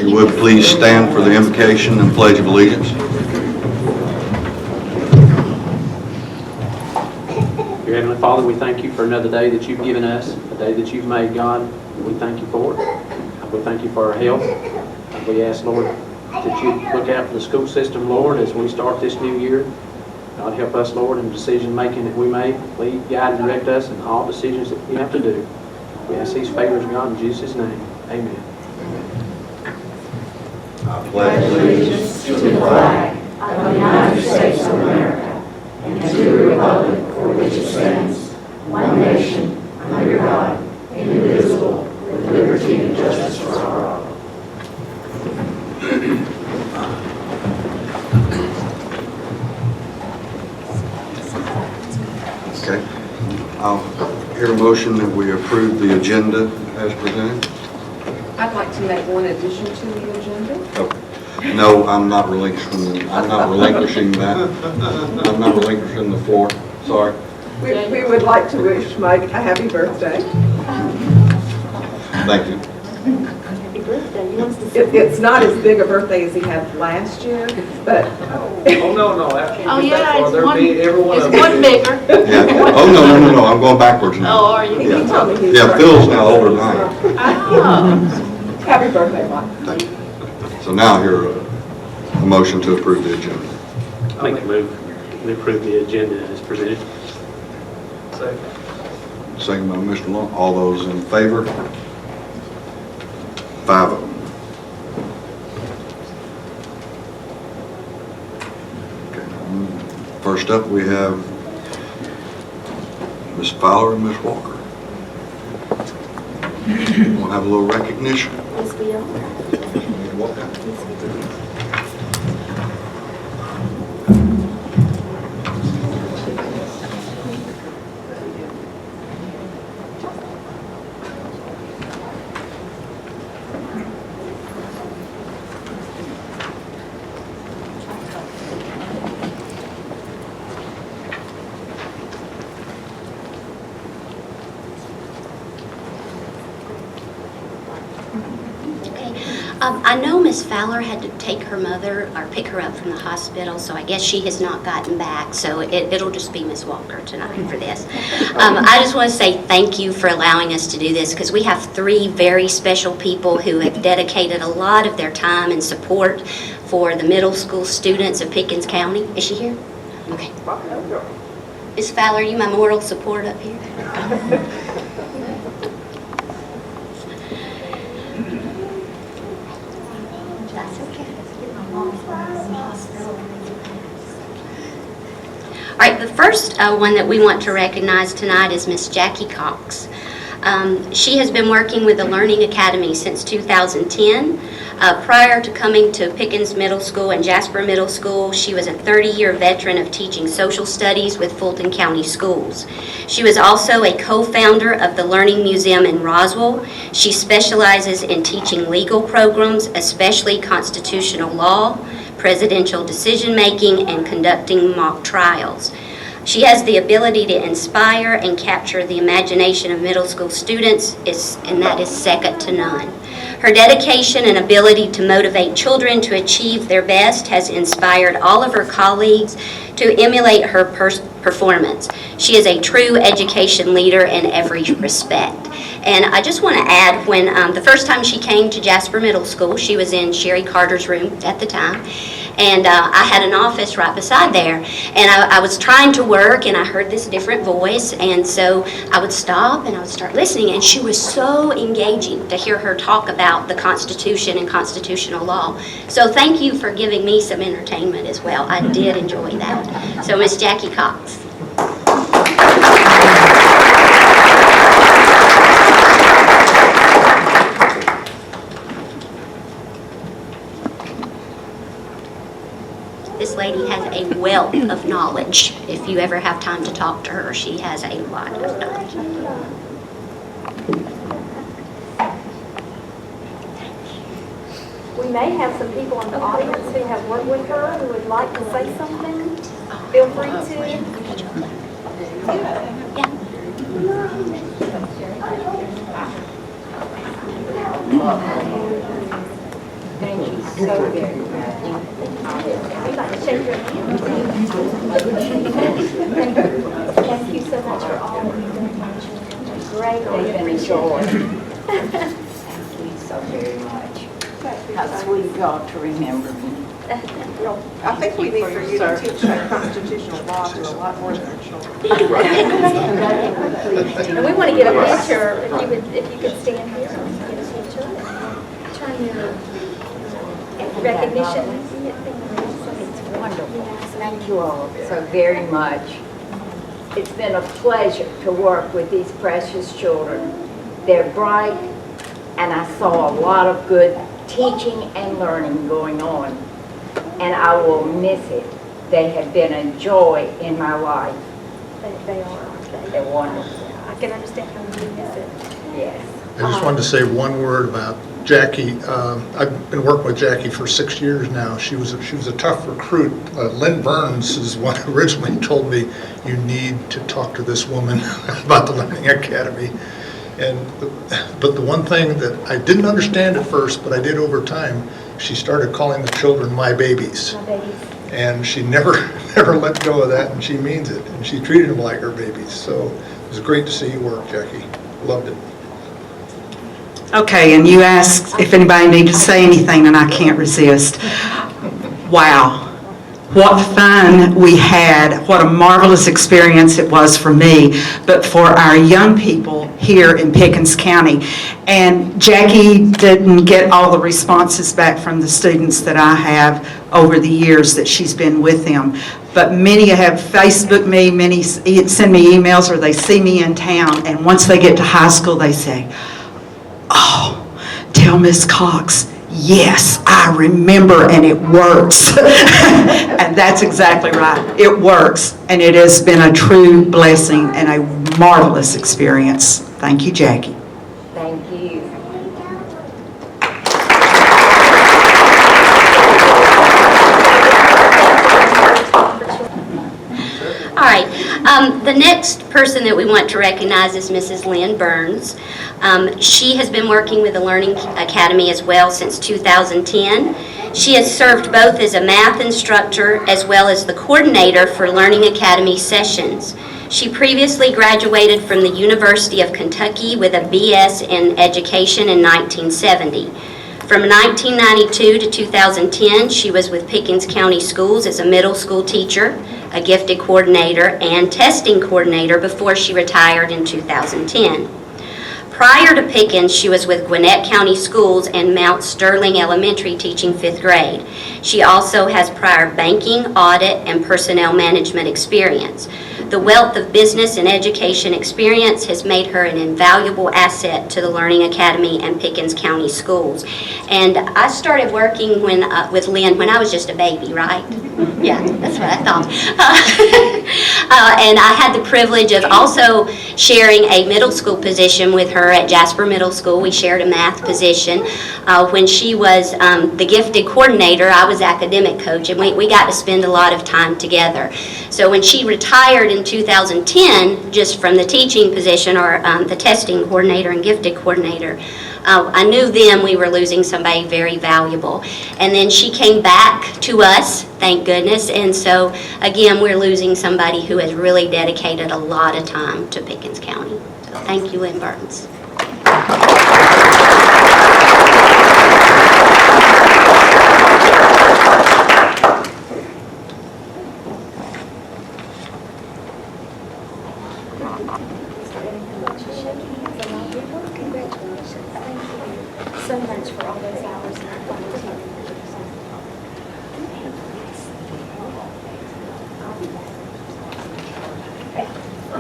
you would please stand for the invocation and pledge of allegiance. Dear Heavenly Father, we thank you for another day that you've given us, a day that you've made, God. We thank you for it. We thank you for our health. We ask, Lord, that you look out for the school system, Lord, as we start this new year. God, help us, Lord, in the decision-making that we make. Lead, guide, and direct us in all decisions that we have to do. We ask these favors, God, in Jesus' name. Amen. I pledge allegiance to the flag of the United States of America and to the republic for which it stands, one nation, under God, indivisible, with liberty and justice for all. Okay. I'll hear a motion that we approve the agenda as presented. I'd like to make one addition to the agenda. Okay. No, I'm not relinquishing that. I'm not relinquishing the floor. Sorry. We would like to wish Mike a happy birthday. Thank you. Happy birthday. He wants to say It's not as big a birthday as he had last year, but Oh, no, after you Oh, get yeah, that far, it's there'll one- be every one of it's them. one bigger. Yeah. Oh, no. I'm going backwards now. Oh, are he you? told me he's... Yeah, Phil's now older than I am. Oh. Happy birthday, Mike. Thank you. So now hear a motion to approve the agenda. Make a move. We approve the agenda as presented. Second. Second by Mr. Long. All those in favor? 5-0. Okay. First up, we have Ms. Fowler and Ms. Walker. We'll have a little recognition. Yes, we are. I know Miss Fowler had to take her mother or pick her up from the hospital, so I guess she has not gotten back. So it'll just be Miss Walker tonight for this. I just want to say thank you for allowing us to do this, because we have 3 very special people who have dedicated a lot of their time and support for the middle school students of Pickens County. Is she here? Okay. Miss Fowler, you my moral support up here? All right, the first one that we want to recognize tonight is Miss Jacque Cox. She has been working with the Learning Academy since 2010. Prior to coming to Pickens Middle School and Jasper Middle School, she was a 30-year veteran of teaching social studies with Fulton County Schools. She was also a co-founder of the Learning Museum in Roswell. She specializes in teaching legal programs, especially constitutional law, presidential decision-making, and conducting mock trials. She has the ability to inspire and capture the imagination of middle school students, and that is second to none. Her dedication and ability to motivate children to achieve their best has inspired all of her colleagues to emulate her performance. She is a true education leader in every respect. And I just want to add, when the first time she came to Jasper Middle School, she was in Sherry Carter's room at the time, and I had an office right beside there, and I was trying to work, and I heard this different voice, and so I would stop and I would start listening, and she was so engaging to hear her talk about the Constitution and constitutional law. So thank you for giving me some entertainment as well. I did enjoy that. So Miss Jacque Cox. This lady has a wealth of knowledge. If you ever have time to talk to her, she has a lot of knowledge. We may have some people in the audience who have worked with her who would like to say something. Feel free to. So very much. We'd like to shake your hand. Thank you so much for all of you. Great. They've been a joy. Thank you so very much. How sweet of y'all to remember me. I think we need for you to teach our constitutional law to a lot more than our children. And we want to get a picture, if you could stand here and get a picture. Turn your recognition. It's wonderful. Thank you all so very much. It's been a pleasure to work with these precious children. They're bright, and I saw a lot of good teaching and learning going on, and I will miss it. They have been a joy in my life. They are, aren't they? They're wonderful. I can understand how you miss it. Yes. I just wanted to say one word about Jacque. I've been working with Jacque for 6 years now. She was a tough recruit. Lynn Burns is one who originally told me, you need to talk to this woman about the Learning Academy. But the one thing that I didn't understand at first, but I did over time, she started calling the children my babies. My babies. And she never let go of that, and she means it. And she treated them like her babies. So it was great to see you work, Jacque. Loved it. Okay, and you asked if anybody needed to say anything, and I can't resist. Wow. What fun we had. What a marvelous experience it was for me, but for our young people here in Pickens County. And Jacque didn't get all the responses back from the students that I have over the years that she's been with them. But many have Facebooked me, many send me emails, or they see me in town, and once they get to high school, they say, oh, tell Miss Cox, yes, I remember, and it works. And that's exactly right. It works, and it has been a true blessing and a marvelous experience. Thank you, Jacque. Thank you. All right, the next person that we want to recognize is Mrs. Lynn Burns. She has been working with the Learning Academy as well since 2010. She has served both as a math instructor as well as the coordinator for Learning Academy sessions. She previously graduated from the University of Kentucky with a BS in Education in 1970. From 1992 to 2010, she was with Pickens County Schools as a middle school teacher, a gifted coordinator, and testing coordinator before she retired in 2010. Prior to Pickens, she was with Gwinnett County Schools and Mount Sterling Elementary teaching 5th grade. She also has prior banking, audit, and personnel management experience. The wealth of business and education experience has made her an invaluable asset to the Learning Academy and Pickens County Schools. And I started working with Lynn when I was just a baby, right? Yeah, that's what I thought. And I had the privilege of also sharing a middle school position with her at Jasper Middle School. We shared a math position. When she was the gifted coordinator, I was academic coach, and we got to spend a lot of time together. So when she retired in 2010, just from the teaching position, or the testing coordinator and gifted coordinator, I knew then we were losing somebody very valuable. And then she came back to us, thank goodness, and so again we're losing somebody who has really dedicated a lot of time to Pickens County. So thank you, Lynn Burns. So much for all those hours and volunteering.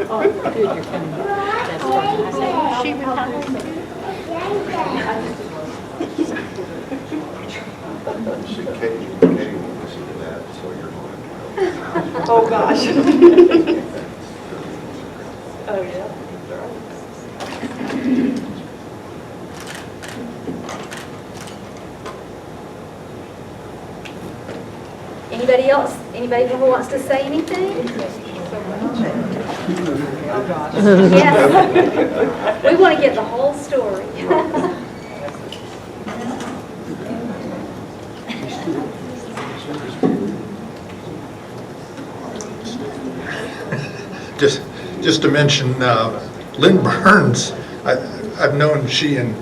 Oh, good, you're coming. That's what I say. She retired. She came to listen to that, so you're going. Oh, gosh. Oh, yeah. Anybody else? Anybody who wants to say anything? Yes. We want to get the whole story. Just to mention, Lynn Burns, I've known she and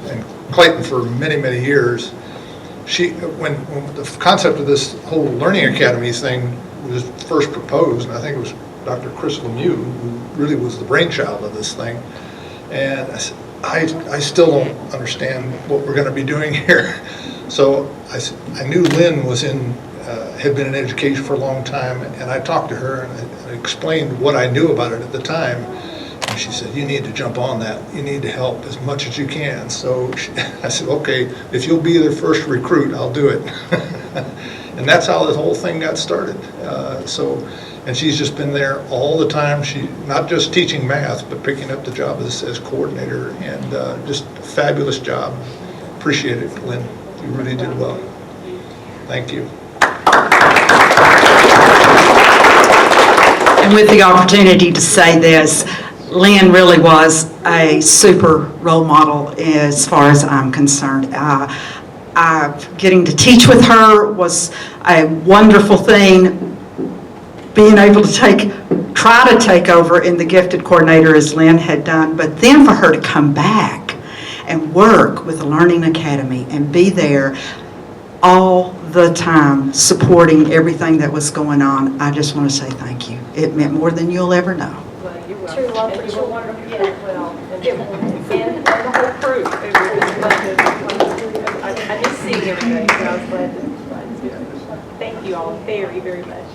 Clayton for many, many years. When the concept of this whole Learning Academies thing was first proposed, and I think it was Dr. Chris Lemieux who really was the brainchild of this thing, and I still don't understand what we're going to be doing here. So I knew Lynn was had been in education for a long time, and I talked to her and I explained what I knew about it at the time. And she said, you need to jump on that. You need to help as much as you can. So I said, okay, if you'll be their first recruit, I'll do it. And that's how this whole thing got started. And she's just been there all the time. She not just teaching math, but picking up the job as coordinator, and just a fabulous job. Appreciate it, Lynn. You really did well. Thank you. And with the opportunity to say this, Lynn really was a super role model as far as I'm concerned. Getting to teach with her was a wonderful thing. Being able to try to take over in the gifted coordinator as Lynn had done, but then for her to come back and work with the Learning Academy and be there all the time supporting everything that was going on, I just want to say thank you. It meant more than you'll ever know. True love for your wonderful kids. Well, and the whole crew. I just see everything, so I was glad to do it. Thank you all very, very much.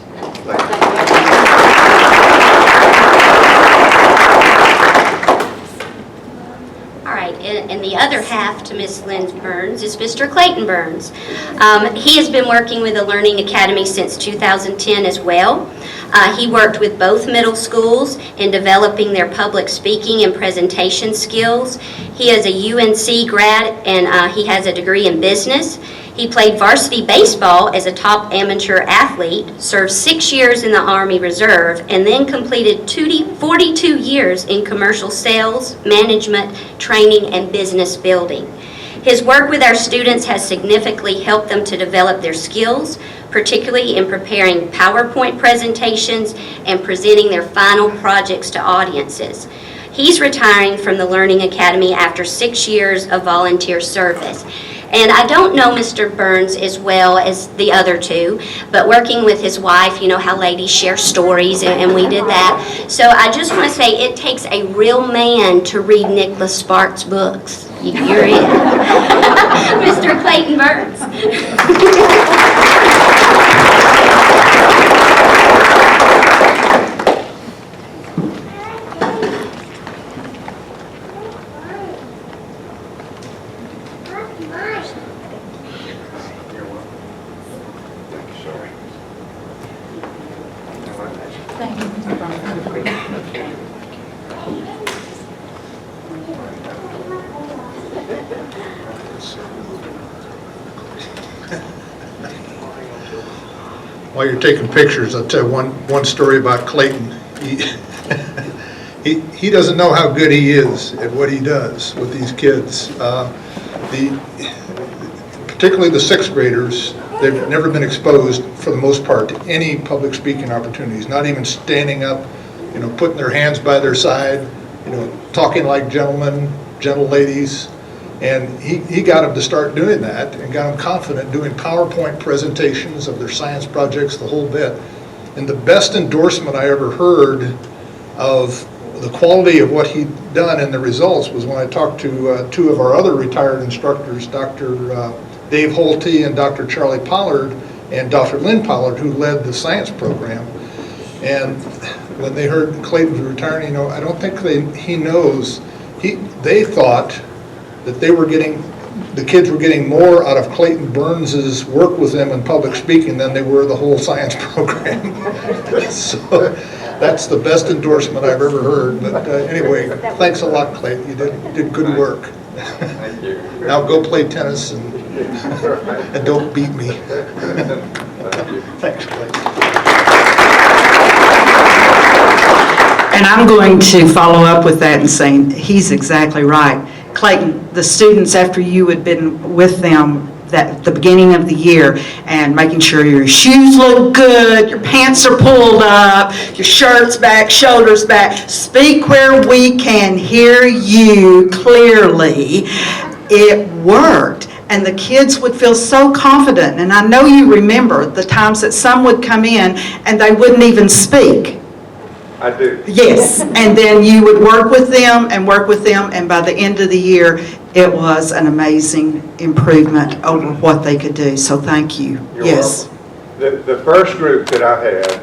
All right, and the other half to Miss Lynn Burns is Mr. Clayton Burns. He has been working with the Learning Academy since 2010 as well. He worked with both middle schools in developing their public speaking and presentation skills. He is a UNC grad, and he has a degree in business. He played varsity baseball as a top amateur athlete, served 6 years in the Army Reserve, and then completed 42 years in commercial sales, management, training, and business building. His work with our students has significantly helped them to develop their skills, particularly in preparing PowerPoint presentations and presenting their final projects to audiences. He's retiring from the Learning Academy after 6 years of volunteer service. And I don't know Mr. Burns as well as the other two, but working with his wife, you know how ladies share stories, and we did that. So I just want to say it takes a real man to read Nicholas Sparks' books. You're in. Mr. Clayton Burns. Thank you, Mr. Burns. While you're taking pictures, I'll tell one story about Clayton. He doesn't know how good he is at what he does with these kids. Particularly the sixth graders, they've never been exposed, for the most part, to any public speaking opportunities, not even standing up, putting their hands by their side, talking like gentlemen, gentle ladies. And he got them to start doing that and got them confident doing PowerPoint presentations of their science projects, the whole bit. And the best endorsement I ever heard of the quality of what he'd done and the results was when I talked to two of our other retired instructors, Dr. Dave Holte and Dr. Charlie Pollard and Dr. Lynn Pollard, who led the science program. And when they heard Clayton was retiring, I don't think he knows. They thought that the kids were getting more out of Clayton Burns's work with them in public speaking than they were the whole science program. So that's the best endorsement I've ever heard. But anyway, thanks a lot, Clayton. You did good work. Now go play tennis and don't beat me. Thanks, Clayton. And I'm going to follow up with that and saying he's exactly right. Clayton, the students, after you had been with them the beginning of the year, and making sure your shoes look good, your pants are pulled up, your shirt's back, shoulders back. Speak where we can hear you clearly. It worked. And the kids would feel so confident. And I know you remember the times that some would come in and they wouldn't even speak. I do. Yes, and then you would work with them, and by the end of the year, it was an amazing improvement over what they could do. So thank you. You're Yes. welcome. The first group that I had,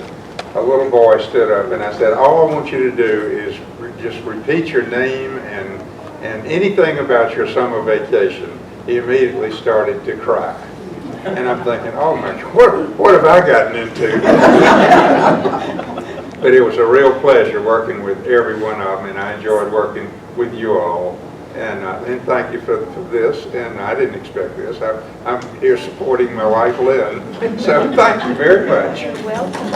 a little boy stood up and I said, all I want you to do is just repeat your name and anything about your summer vacation. He immediately started to cry. And I'm thinking, oh my God, what have I gotten into? But it was a real pleasure working with every one of them, and I enjoyed working with you all. And thank you for this, and I didn't expect this. I'm here supporting my wife, Lynn. So thank you very much. You're welcome.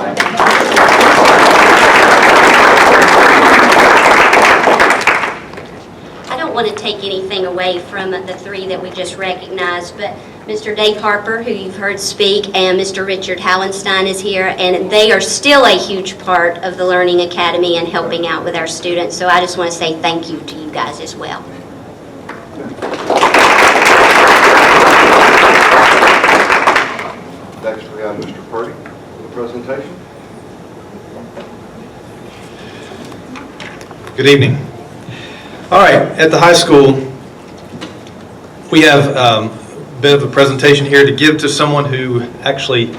I don't want to take anything away from the three that we just recognized, but Mr. Dave Harper, who you've heard speak, and Mr. Richard Hallenstein is here, and they are still a huge part of the Learning Academy and helping out with our students. So I just want to say thank you to you guys as well. Next, we have Mr. Purdy for the presentation. Good evening. All right, at the high school, we have a bit of a presentation here to give to someone who actually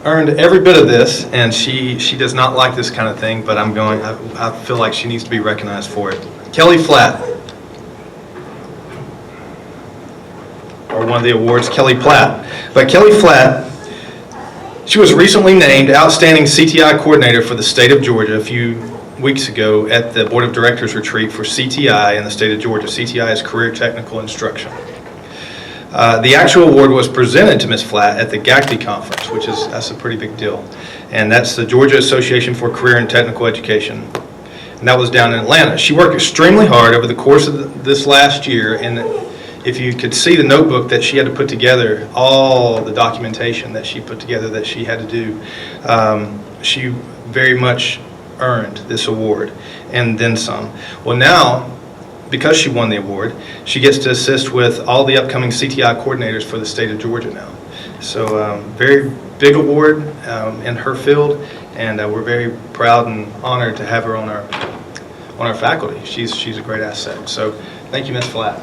earned every bit of this, and she does not like this kind of thing, but I feel like she needs to be recognized for it. Kelly Flatt, or one of the awards, Kelly Platt. But Kelly Flatt, she was recently named Outstanding CTI Coordinator for the state of Georgia a few weeks ago at the Board of Directors retreat for CTI in the state of Georgia. CTI is Career Technical Instruction. The actual award was presented to Ms. Flatt at the Jacque conference, that's a pretty big deal. And that's the Georgia Association for Career and Technical Education. And that was down in Atlanta. She worked extremely hard over the course of this last year, and if you could see the notebook that she had to put together, all the documentation that she put together that she had to do, she very much earned this award and then some. Well, now, because she won the award, she gets to assist with all the upcoming CTI coordinators for the state of Georgia now. So very big award in her field, and we're very proud and honored to have her on our faculty. She's a great asset. So thank you, Ms. Flatt.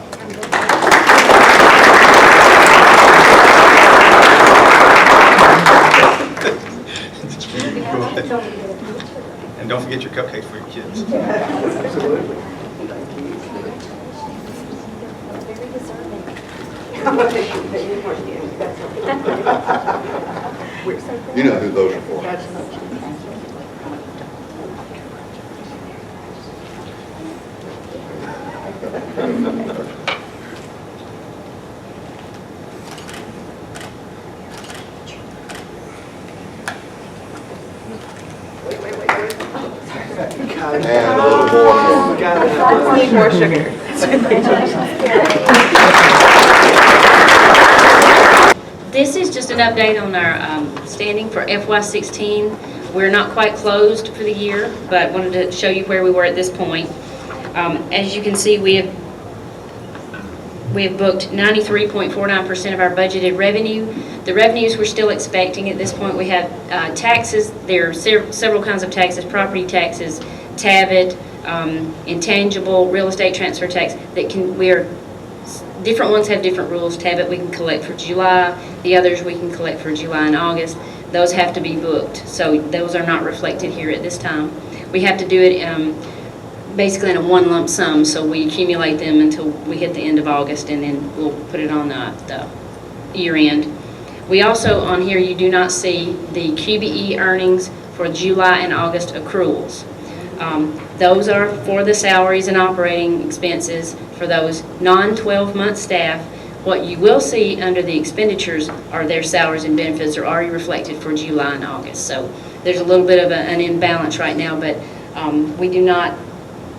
And don't forget your cupcakes for your kids. Absolutely. You know who those are for. And a little more. Need more sugar. This is just an update on our standing for FY16. We're not quite closed for the year, but wanted to show you where we were at this point. As you can see, we have booked 93.49% of our budgeted revenue. The revenues we're still expecting at this point, we have taxes. There are several kinds of taxes: property taxes, TABIT, intangible, real estate transfer tax. Different ones have different rules. TABIT we can collect for July. The others we can collect for July and August. Those have to be booked, so those are not reflected here at this time. We have to do it basically in a one lump sum, so we accumulate them until we hit the end of August, and then we'll put it on the year end. We also, on here, you do not see the QBE earnings for July and August accruals. Those are for the salaries and operating expenses for those non-12-month staff. What you will see under the expenditures are their salaries and benefits are already reflected for July and August. So there's a little bit of an imbalance right now, but we do not,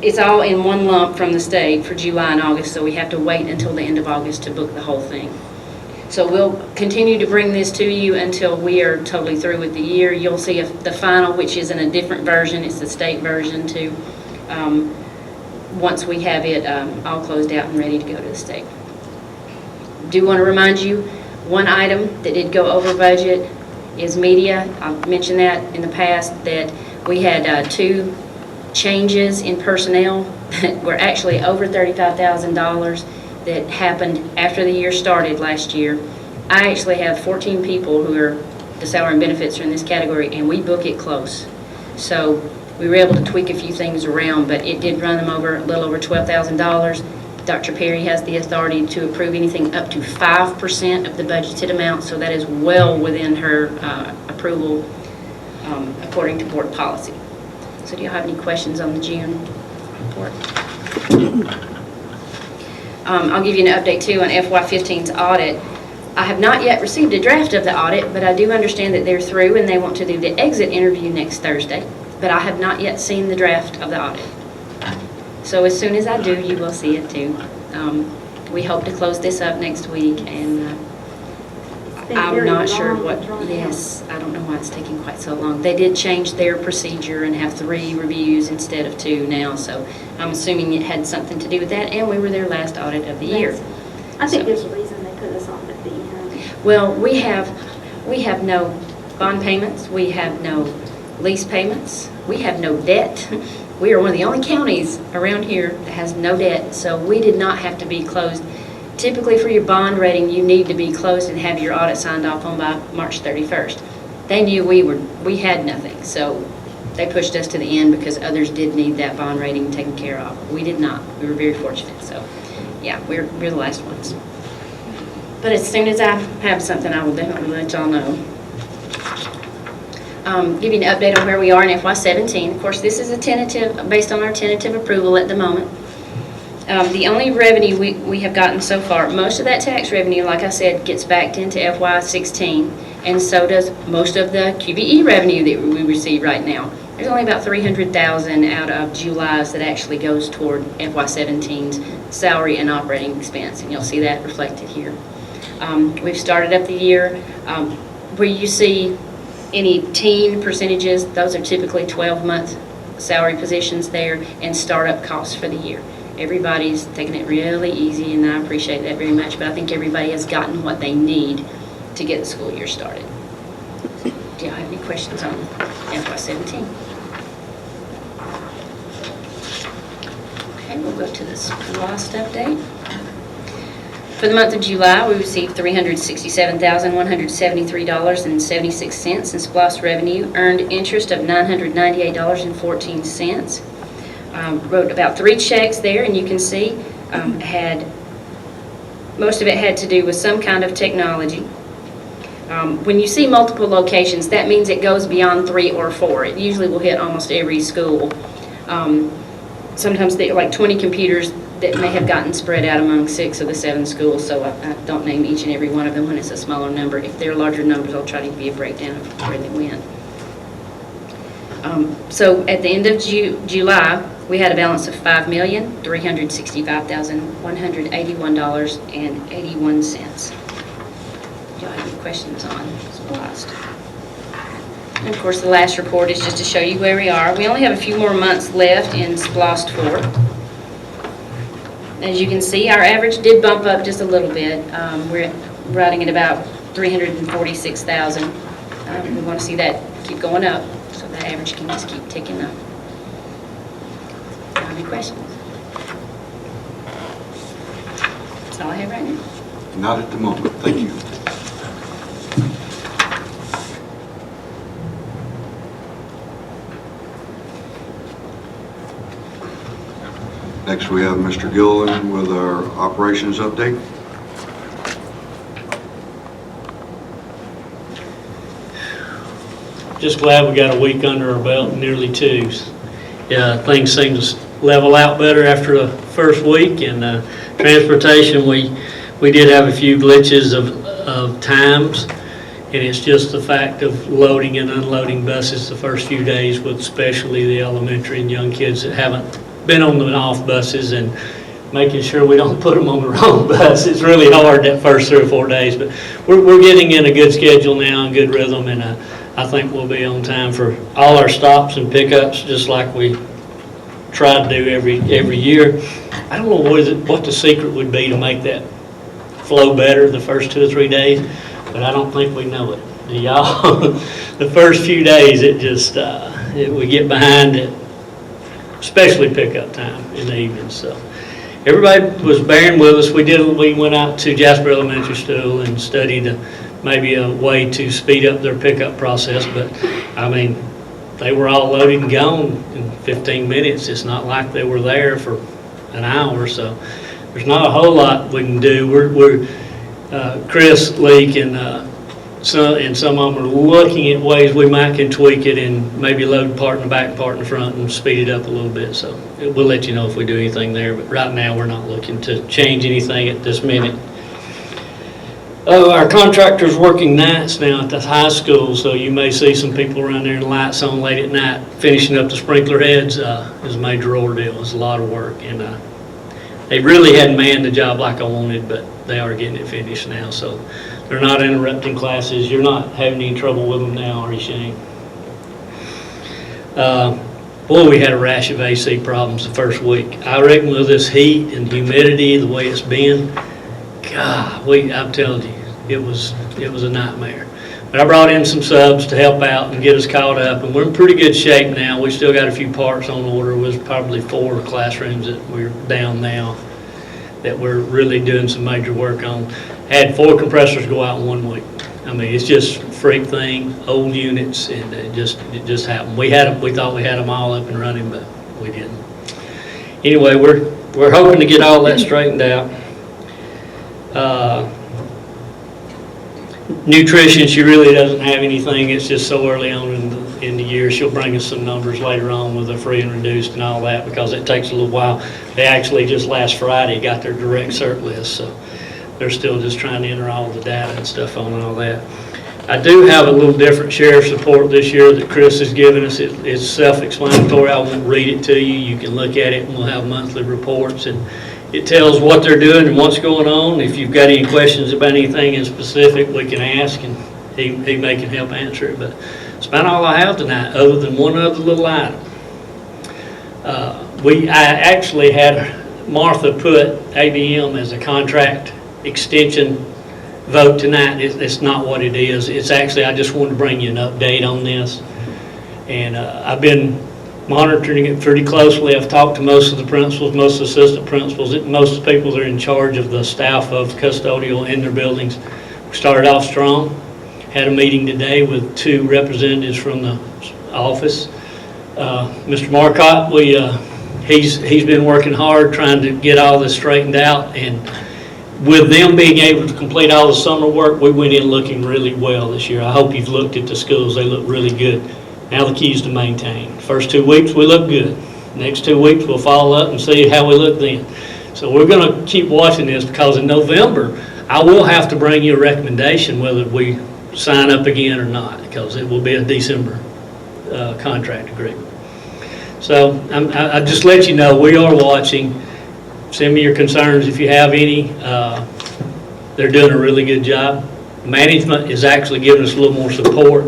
it's all in one lump from the state for July and August, so we have to wait until the end of August to book the whole thing. So we'll continue to bring this to you until we are totally through with the year. You'll see the final, which is in a different version. It's the state version too. Once we have it all closed out and ready to go to the state. Do want to remind you, one item that did go over budget is media. I've mentioned that in the past, that we had 2 changes in personnel that were actually over $35,000 that happened after the year started last year. I actually have 14 people who are, the salary and benefits are in this category, and we book it close. So we were able to tweak a few things around, but it did run them over a little over $12,000. Dr. Perry has the authority to approve anything up to 5% of the budgeted amount, so that is well within her approval according to board policy. So do you have any questions on the June report? I'll give you an update too on FY15's audit. I have not yet received a draft of the audit, but I do understand that they're through and they want to do the exit interview next Thursday, but I have not yet seen the draft of the audit. So as soon as I do, you will see it too. We hope to close this up next week, and I'm not sure what, yes, I don't know why it's taking quite so long. They did change their procedure and have 3 reviews instead of 2 now, so I'm assuming it had something to do with that, and we were their last audit of the year. I think there's a reason they put us on at the end. Well, we have no bond payments, we have no lease payments, we have no debt. We are one of the only counties around here that has no debt, so we did not have to be closed. Typically for your bond rating, you need to be closed and have your audit signed off on by March 31st. They knew we had nothing, so they pushed us to the end because others did need that bond rating taken care of. We did not. We were very fortunate, so yeah, we're the last ones. But as soon as I have something, I will definitely let y'all know. Give you an update on where we are in FY17. Of course, this is a tentative, based on our tentative approval at the moment. The only revenue we have gotten so far, most of that tax revenue, like I said, gets backed into FY16, and so does most of the QBE revenue that we receive right now. There's only about $300,000 out of July's that actually goes toward FY17's salary and operating expense, and you'll see that reflected here. We've started up the year. Where you see any teen percentages, those are typically 12-month salary positions there and startup costs for the year. Everybody's taking it really easy, and I appreciate that very much, but I think everybody has gotten what they need to get the school year started. Do y'all have any questions on FY17? Okay, we'll go to the SPLOST update. For the month of July, we received $367,173.76 in SPLOST revenue, earned interest of $998.14. Wrote about 3 checks there, and you can see most of it had to do with some kind of technology. When you see multiple locations, that means it goes beyond 3 or 4. It usually will hit almost every school. Sometimes they're like 20 computers that may have gotten spread out among 6 of the 7 schools, so I don't name each and every one of them when it's a smaller number. If they're larger numbers, I'll try to give you a breakdown of where they went. So at the end of July, we had a balance of $5,365,181.81. Do y'all have any questions on SPLOST? And of course, the last report is just to show you where we are. We only have a few more months left in SPLOST 4. As you can see, our average did bump up just a little bit. We're running at about $346,000. We want to see that keep going up, so that average can just keep ticking up. Any questions? That's all I have right now. Not at the moment. Thank you. Next, we have Mr. Gilleland with our operations update. Just glad we got a week under our belt, nearly 2. Yeah, things seem to level out better after the first week. And transportation, we did have a few glitches of times, and it's just the fact of loading and unloading buses the first few days, with especially the elementary and young kids that haven't been on the off buses, and making sure we don't put them on the wrong bus. It's really hard that first 3 or 4 days, but we're getting in a good schedule now and good rhythm, and I think we'll be on time for all our stops and pickups, just like we try to do every year. I don't know what the secret would be to make that flow better the first 2 or 3 days, but I don't think we know it. Do y'all? The first few days, it just we get behind it, especially pickup time in the evening. So everybody was bearing with us. We went out to Jasper Elementary School and studied maybe a way to speed up their pickup process, but I mean, they were all loaded and gone in 15 minutes. It's not like they were there for an hour, so there's not a whole lot we can do. We're Chris, Leak, and some of them are looking at ways we might can tweak it and maybe load part in the back, part in the front, and speed it up a little bit. So we'll let you know if we do anything there, but right now we're not looking to change anything at this minute. Our contractor's working nights now at the high school, so you may see some people around there in lights on late at night finishing up the sprinkler heads. Is a major ordeal. It's a lot of work, and they really hadn't manned the job like I wanted, but they are getting it finished now, so they're not interrupting classes. You're not having any trouble with them now, are you, Shea? Boy, we had a rash of AC problems the first week. I reckon with this heat and humidity, the way it's been, God, I'm telling you, it was a nightmare. But I brought in some subs to help out and get us caught up, and we're in pretty good shape now. We still got a few parts on order. There's probably 4 classrooms that we're down now that we're really doing some major work on. Had 4 compressors go out in 1 week. I mean, it's just a freak thing, old units, and it just happened. We thought we had them all up and running, but we didn't. Anyway, we're hoping to get all that straightened out. Nutrition, she really doesn't have anything. It's just so early on in the year. She'll bring us some numbers later on with the free and reduced and all that, because it takes a little while. They actually just last Friday got their direct cert list, so they're still just trying to enter all the data and stuff on all that. I do have a little different sheriff's report this year that Chris has given us. It's self-explanatory. I won't read it to you. You can look at it, and we'll have monthly reports, and it tells what they're doing and what's going on. If you've got any questions about anything in specific, we can ask, and he may can help answer it. But it's about all I have tonight, other than one other little item. I actually had Martha put ABM as a contract extension vote tonight. It's not what it is. It's actually, I just wanted to bring you an update on this. And I've been monitoring it pretty closely. I've talked to most of the principals, most of the assistant principals, most of the people that are in charge of the staff of custodial in their buildings. We started off strong. Had a meeting today with 2 representatives from the office. Mr. Marcotte, he's been working hard trying to get all this straightened out, and with them being able to complete all the summer work, we went in looking really well this year. I hope you've looked at the schools. They look really good. Now the key is to maintain. First 2 weeks, we look good. Next 2 weeks, we'll follow up and see how we look then. So we're going to keep watching this, because in November, I will have to bring you a recommendation whether we sign up again or not, because it will be a December contract agreement. So I just let you know, we are watching. Send me your concerns if you have any. They're doing a really good job. Management is actually giving us a little more support,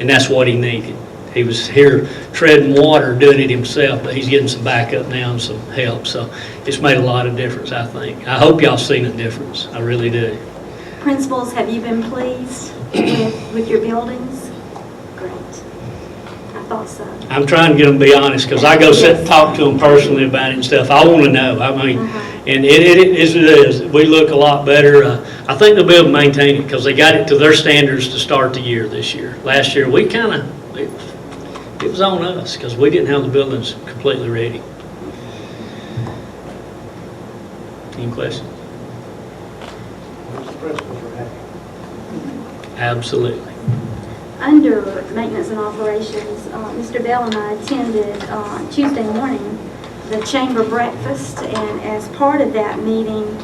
and that's what he needed. He was here treading water, doing it himself, but he's getting some backup now and some help. So it's made a lot of difference, I think. I hope y'all seen a difference. I really do. Principals, have you been pleased with your buildings? Great. I thought so. I'm trying to get them to be honest, because I go sit and talk to them personally about it and stuff. I want to know. I mean, and it is. We look a lot better. I think they'll be able to maintain it, because they got it to their standards to start the year this year. Last year, we kind of, it was on us, because we didn't have the buildings completely ready. Any questions? Absolutely. Under maintenance and operations, Mr. Bell and I attended Tuesday morning the chamber breakfast, and as part of that meeting,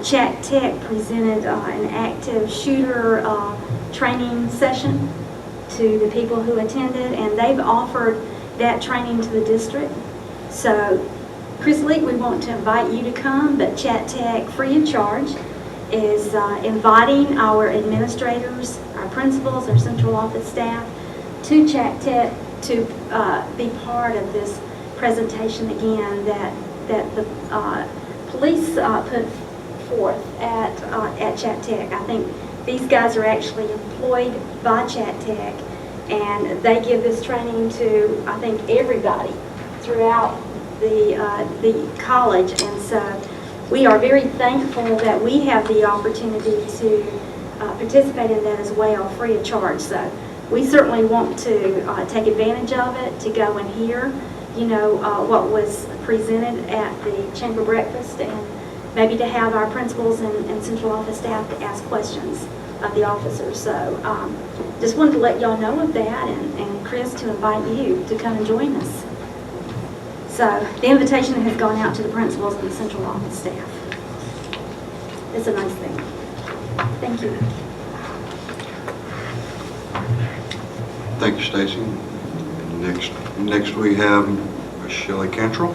Jacque Tech presented an active shooter training session to the people who attended, and they've offered that training to the district. So Chris Leak, we want to invite you to come, but Chat Tech, free of charge, is inviting our administrators, our principals, our central office staff to Chat Tech to be part of this presentation again that the police put forth at Chat Tech. I think these guys are actually employed by Chat Tech, and they give this training to, I think, everybody throughout the college. And so we are very thankful that we have the opportunity to participate in that as well, free of charge. So we certainly want to take advantage of it, to go and hear, you know, what was presented at the chamber breakfast, and maybe to have our principals and central office staff to ask questions of the officers. So just wanted to let y'all know of that, and Chris, to invite you to come and join us. So the invitation has gone out to the principals and the central office staff. It's a nice thing. Thank you. Thank you, Stacy. Next we have Shelley Cantrell.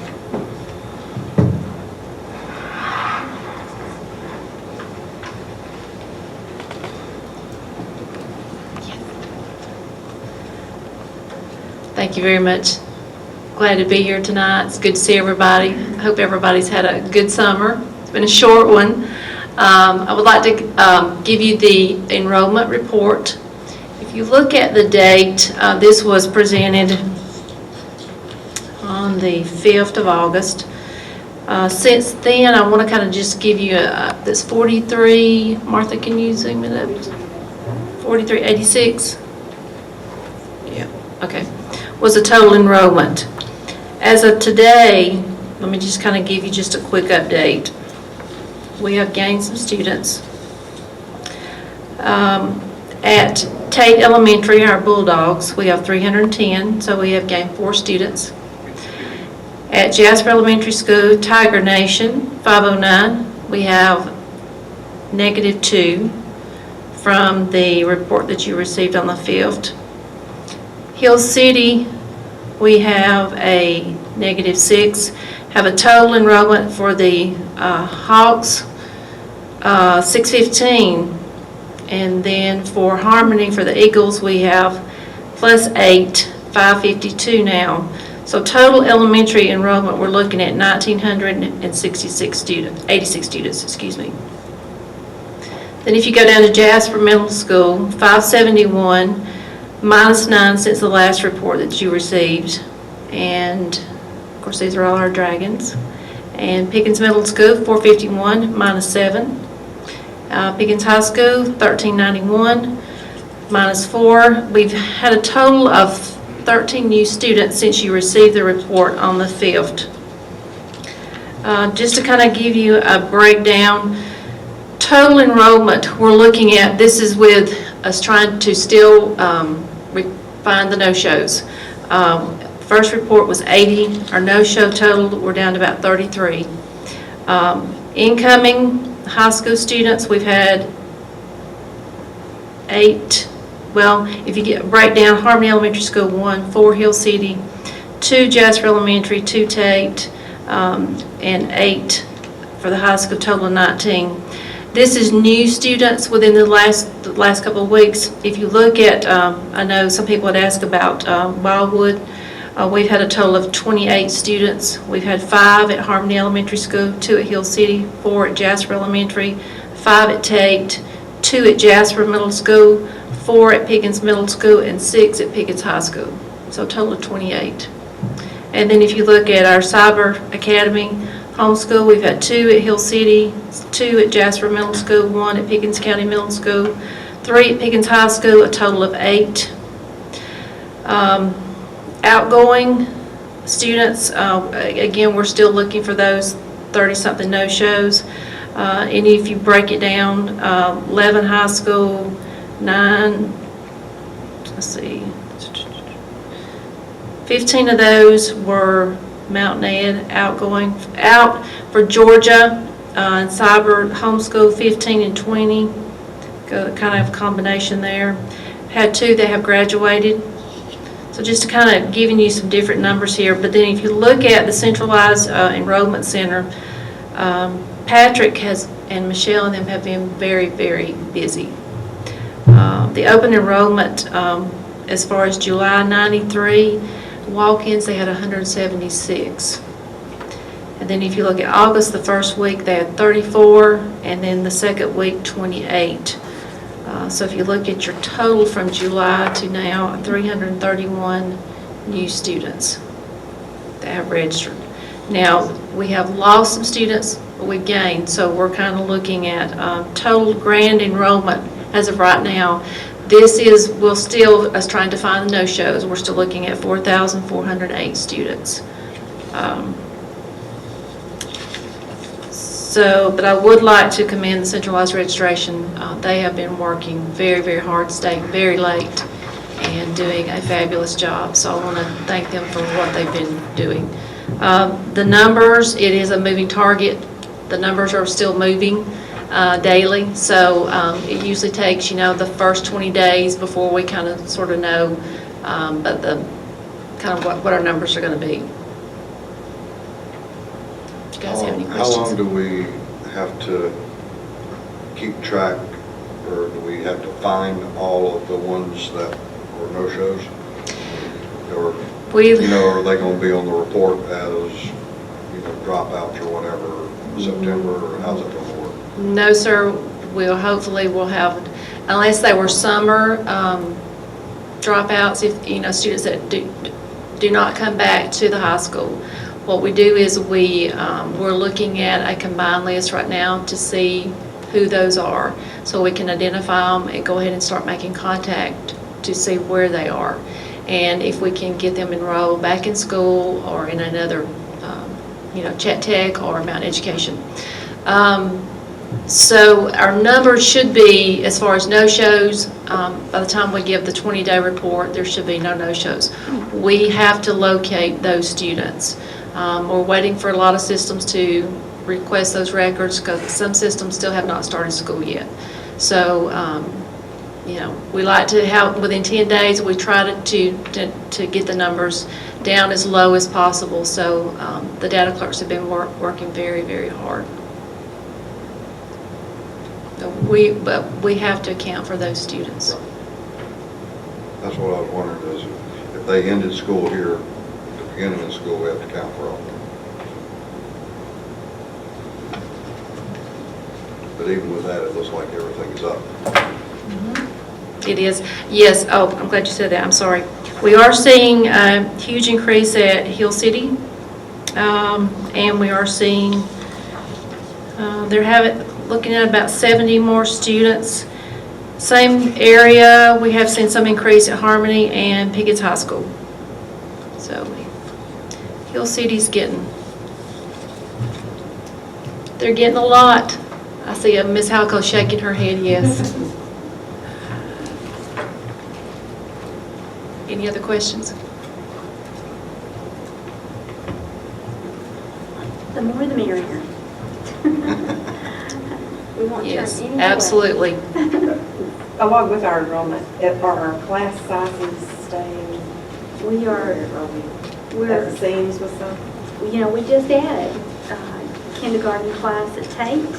Thank you very much. Glad to be here tonight. It's good to see everybody. I hope everybody's had a good summer. It's been a short one. I would like to give you the enrollment report. If you look at the date, this was presented on the 5th of August. Since then, I want to kind of just give you this 43, Martha, can you zoom it up? 4386? Yeah, okay. Was the total enrollment. As of today, let me just kind of give you just a quick update. We have gained some students. At Tate Elementary, our Bulldogs, we have 310, so we have gained 4 students. At Jasper Elementary School, Tiger Nation, 509, we have -2 from the report that you received on the 5th. Hill City, we have a -6, have a total enrollment for the Hawks, 615, and then for Harmony, for the Eagles, we have +8, 552 now. So total elementary enrollment, we're looking at 1,966 students, 86 students, excuse me. Then if you go down to Jasper Middle School, 571, -9 since the last report that you received. And of course, these are all our Dragons. And Pickens Middle School, 451, -7. Pickens High School, 1391, -4. We've had a total of 13 new students since you received the report on the 5th. Just to kind of give you a breakdown, total enrollment, we're looking at, this is with us trying to still find the no-shows. First report was 80. Our no-show total, we're down to about 33. Incoming high school students, we've had 8. Well, if you get breakdown, Harmony Elementary School 1, 4 Hill City, 2 Jasper Elementary, 2 Tate, and 8 for the high school, total of 19. This is new students within the last couple of weeks. If you look at, I know some people had asked about Wildwood. We've had a total of 28 students. We've had 5 at Harmony Elementary School, 2 at Hill City, 4 at Jasper Elementary, 5 at Tate, 2 at Jasper Middle School, 4 at Pickens Middle School, and 6 at Pickens High School. So a total of 28. And then if you look at our Cyber Academy homeschool, we've had 2 at Hill City, 2 at Jasper Middle School, 1 at Pickens County Middle School, 3 at Pickens High School, a total of 8. Outgoing students, again, we're still looking for those 30-something no-shows. And if you break it down, 11 high school, 9, let's see, 15 of those were Mountain Ed outgoing. Out for Georgia, and Cyber homeschool, 15 and 20, kind of combination there. Had 2 that have graduated. So just to kind of giving you some different numbers here, but then if you look at the centralized enrollment center, Patrick and Michelle and them have been very, very busy. The open enrollment, as far as July, 93, walk-ins, they had 176. And then if you look at August, the first week, they had 34, and then the second week, 28. So if you look at your total from July to now, 331 new students that have registered. Now, we have lost some students, but we've gained, so we're kind of looking at total grand enrollment as of right now. This is, we'll still, us trying to find the no-shows, we're still looking at 4,408 students. But I would like to commend the centralized registration. They have been working very, very hard, staying very late, and doing a fabulous job. So I want to thank them for what they've been doing. The numbers, it is a moving target. The numbers are still moving daily. So it usually takes, the first 20 days before we kind of sort of know, but the kind of what our numbers are going to be. Do you guys have any questions? How long do we have to keep track, or do we have to find all of the ones that were no-shows? Or, are they going to be on the report as, dropouts or whatever in September, or how's it going to work? No, sir. We'll have, unless they were summer dropouts, if, students that do not come back to the high school. What we do is we're looking at a combined list right now to see who those are, so we can identify them and go ahead and start making contact to see where they are, and if we can get them enrolled back in school or in another, Chat Tech or Mountain Education. So our numbers should be, as far as no-shows, by the time we give the 20-day report, there should be no no-shows. We have to locate those students. We're waiting for a lot of systems to request those records because some systems still have not started school yet. So, we like to have, within 10 days, we try to get the numbers down as low as possible. So the data clerks have been working very, very hard. But we have to account for those students. That's what I was wondering, is if they ended school here, beginning of school, we have to count for all of them. But even with that, it looks like everything is up. It is, yes. Oh, I'm glad you said that. I'm sorry. We are seeing a huge increase at Hill City, and we are seeing looking at about 70 more students. Same area, we have seen some increase at Harmony and Pickens High School. So Hill City's they're getting a lot. I see Miss Halco shaking her head, yes. Any other questions? The more the merrier. We won't turn any away. Absolutely. Along with our enrollment, are our class sizes staying? We're at the seams with some? We just added kindergarten class at Tate,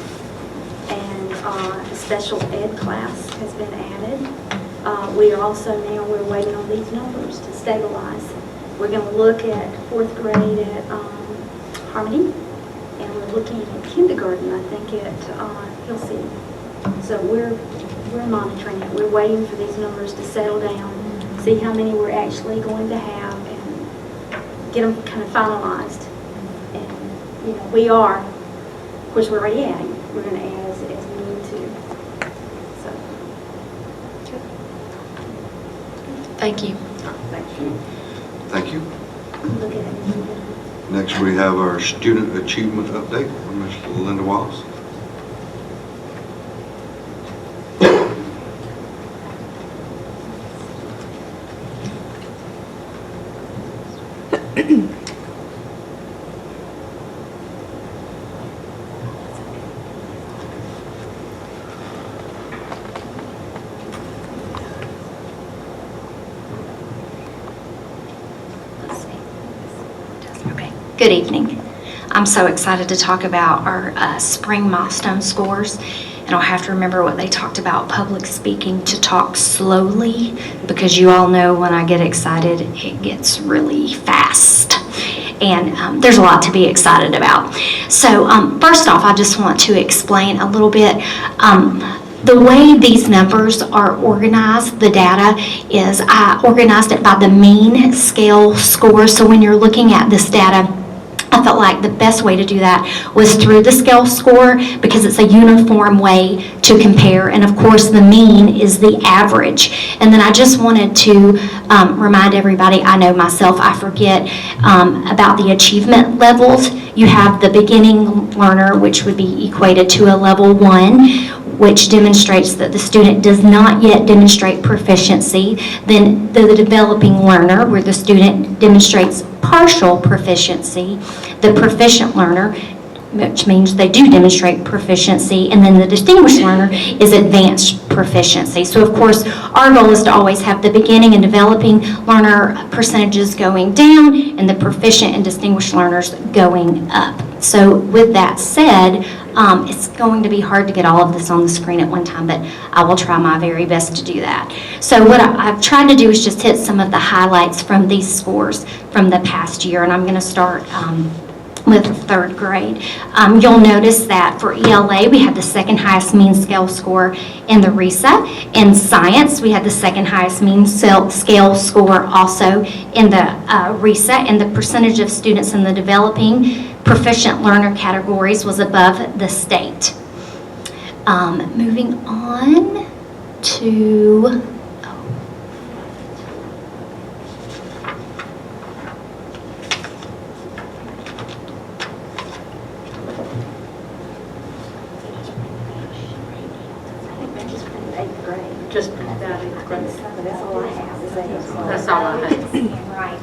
and a special ed class has been added. We are also we're waiting on these numbers to stabilize. We're going to look at fourth grade at Harmony, and we're looking at kindergarten, I think, at Hill City. So we're monitoring it. We're waiting for these numbers to settle down, see how many we're actually going to have, and get them kind of finalized. And we are, of course, we're already adding. We're going to add as we need to. So. Thank you. Thank you. Thank you. Look at it. Next, we have our student achievement update from Ms. Linda Wallace. Good evening. I'm so excited to talk about our spring milestone scores. And I'll have to remember what they talked about, public speaking, to talk slowly, because you all know when I get excited, it gets really fast. And there's a lot to be excited about. So first off, I just want to explain a little bit. The way these numbers are organized, the data is, I organized it by the mean scale score. So when you're looking at this data, I felt like the best way to do that was through the scale score, because it's a uniform way to compare. And of course, the mean is the average. And then I just wanted to remind everybody, I know myself, I forget about the achievement levels. You have the beginning learner, which would be equated to a level 1, which demonstrates that the student does not yet demonstrate proficiency. Then the developing learner, where the student demonstrates partial proficiency. The proficient learner, which means they do demonstrate proficiency. And then the distinguished learner is advanced proficiency. So of course, our goal is to always have the beginning and developing learner percentages going down and the proficient and distinguished learners going up. So with that said, it's going to be hard to get all of this on the screen at one time, but I will try my very best to do that. So what I've tried to do is just hit some of the highlights from these scores from the past year, and I'm going to start with third grade. You'll notice that for ELA, we had the second highest mean scale score in the RESA. In science, we had the second highest mean scale score also in the RESA, and the percentage of students in the developing proficient learner categories was above the state. Moving on to Just that eighth grade. That's all I have. That's all I have. Right.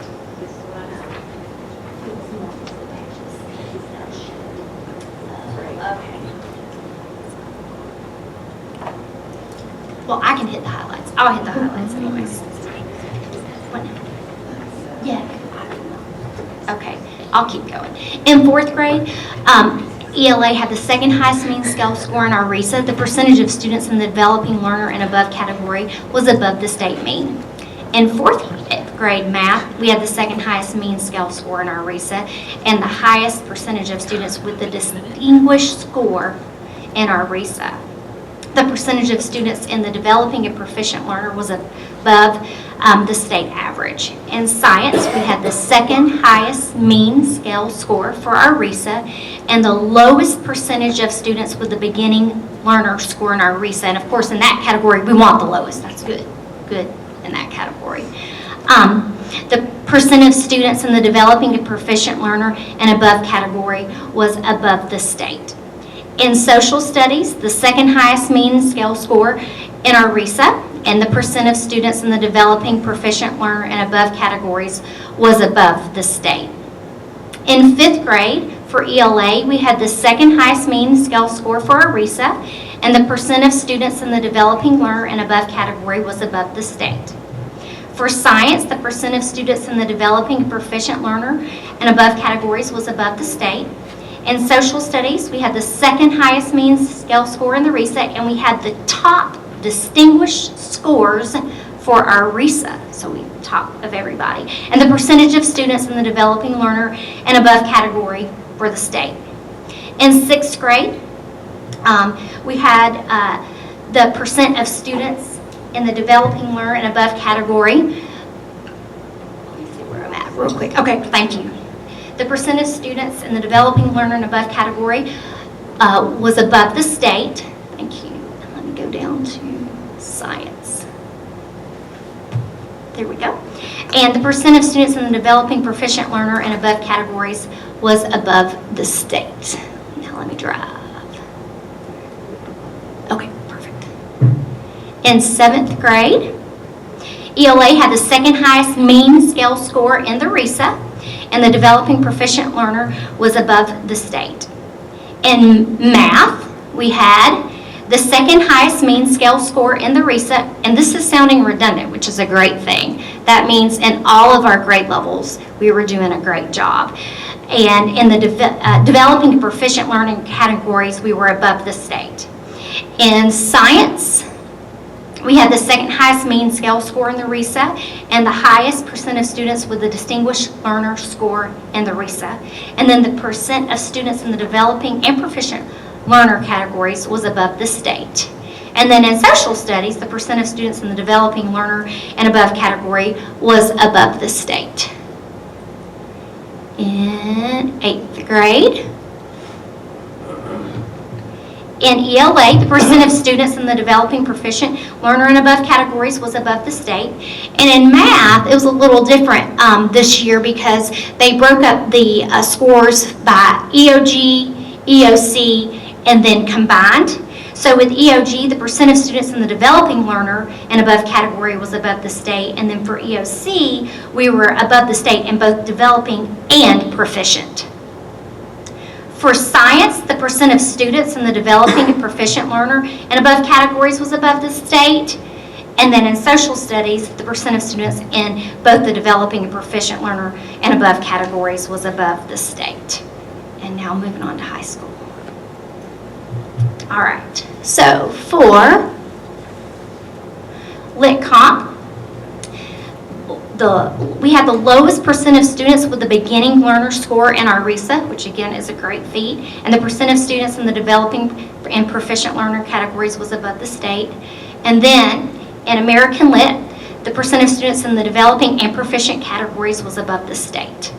Okay. Well, I can hit the highlights. I'll hit the highlights anyways. What now? Yeah. Okay, I'll keep going. In fourth grade, ELA had the second highest mean scale score in our RESA. The percentage of students in the developing learner and above category was above the state mean. In fourth grade math, we had the second highest mean scale score in our RESA and the highest percentage of students with the distinguished score in our RESA. The percentage of students in the developing and proficient learner was above the state average. In science, we had the second highest mean scale score for our RESA and the lowest percentage of students with the beginning learner score in our RESA. And of course, in that category, we want the lowest. That's good in that category. The percent of students in the developing and proficient learner and above category was above the state. In social studies, the second highest mean scale score in our RESA and the percent of students in the developing proficient learner and above categories was above the state. In fifth grade, for ELA, we had the second highest mean scale score for our RESA and the percent of students in the developing learner and above category was above the state. For science, the percent of students in the developing and proficient learner and above categories was above the state. In social studies, we had the second highest mean scale score in the RESA, and we had the top distinguished scores for our RESA, so we top of everybody. And the percentage of students in the developing learner and above category for the state. In sixth grade, we had the percent of students in the developing learner and above category. Let me see where I'm at real quick. Okay, thank you. The percent of students in the developing learner and above category was above the state. Thank you. And let me go down to science. There we go. And the percent of students in the developing proficient learner and above categories was above the state. Now let me drive. Okay, perfect. In seventh grade, ELA had the second highest mean scale score in the RESA, and the developing proficient learner was above the state. In math, we had the second highest mean scale score in the RESA, and this is sounding redundant, which is a great thing. That means in all of our grade levels, we were doing a great job. And in the developing and proficient learning categories, we were above the state. In science, we had the second highest mean scale score in the RESA and the highest percent of students with the distinguished learner score in the RESA. And then the percent of students in the developing and proficient learner categories was above the state. And then in social studies, the percent of students in the developing learner and above category was above the state. In 8th grade, in ELA, the percent of students in the developing proficient learner and above categories was above the state. And in math, it was a little different this year because they broke up the scores by EOG, EOC, and then combined. So with EOG, the percent of students in the developing learner and above category was above the state. And then for EOC, we were above the state in both developing and proficient. For science, the percent of students in the developing and proficient learner and above categories was above the state. And then in social studies, the percent of students in both the developing and proficient learner and above categories was above the state. And now moving on to high school. All right, so for Lit Comp, we had the lowest percent of students with the beginning learner score in our RESA, which again is a great feat, and the percent of students in the developing and proficient learner categories was above the state. And then in American Lit, the percent of students in the developing and proficient categories was above the state.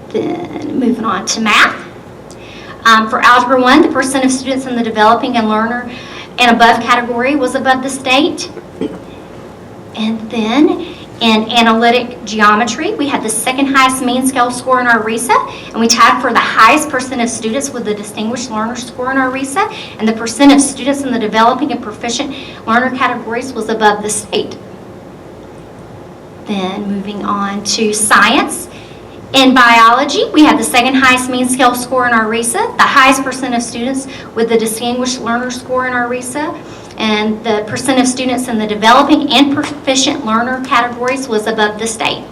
Then moving on to math. For Algebra 1, the percent of students in the developing and learner and above category was above the state. And then in analytic geometry, we had the second highest mean scale score in our RESA, and we tied for the highest percent of students with the distinguished learner score in our RESA, and the percent of students in the developing and proficient learner categories was above the state. Then moving on to science. In biology, we had the second highest mean scale score in our RESA, the highest percent of students with the distinguished learner score in our RESA, and the percent of students in the developing and proficient learner categories was above the state.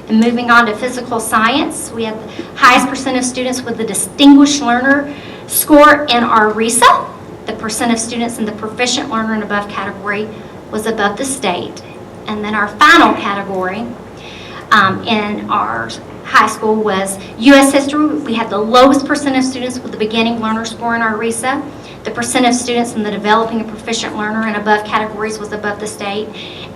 And moving on to physical science, we had the highest percent of students with the distinguished learner score in our RESA. The percent of students in the proficient learner and above category was above the state. And then our final category in our high school was U.S. history. We had the lowest percent of students with the beginning learner score in our RESA. The percent of students in the developing and proficient learner and above categories was above the state.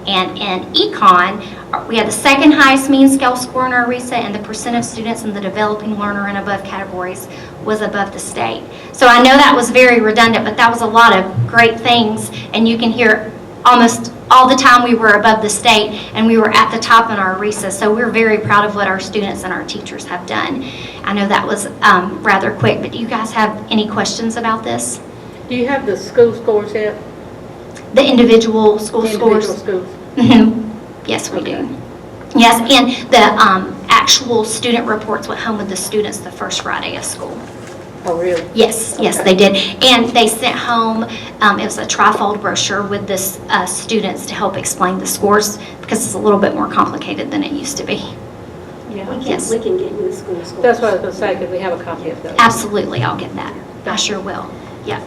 And in econ, we had the second highest mean scale score in our RESA, and the percent of students in the developing learner and above categories was above the state. So I know that was very redundant, but that was a lot of great things, and you can hear almost all the time we were above the state, and we were at the top in our RESA. So we're very proud of what our students and our teachers have done. I know that was rather quick, but do you guys have any questions about this? Do you have the school scores yet? The individual school The scores? individual schools? Yes, we do. Yes, and the actual student reports went home with the students the first Friday of school. Oh, really? Yes, yes, they did. And they sent home, it was a trifold brochure with the students to help explain the scores, because it's a little bit more complicated than it used to be. Yeah. Yes. We can get you the school scores. That's what I was going to say, because we have a copy of those. Absolutely, I'll get that. I sure will. Yeah.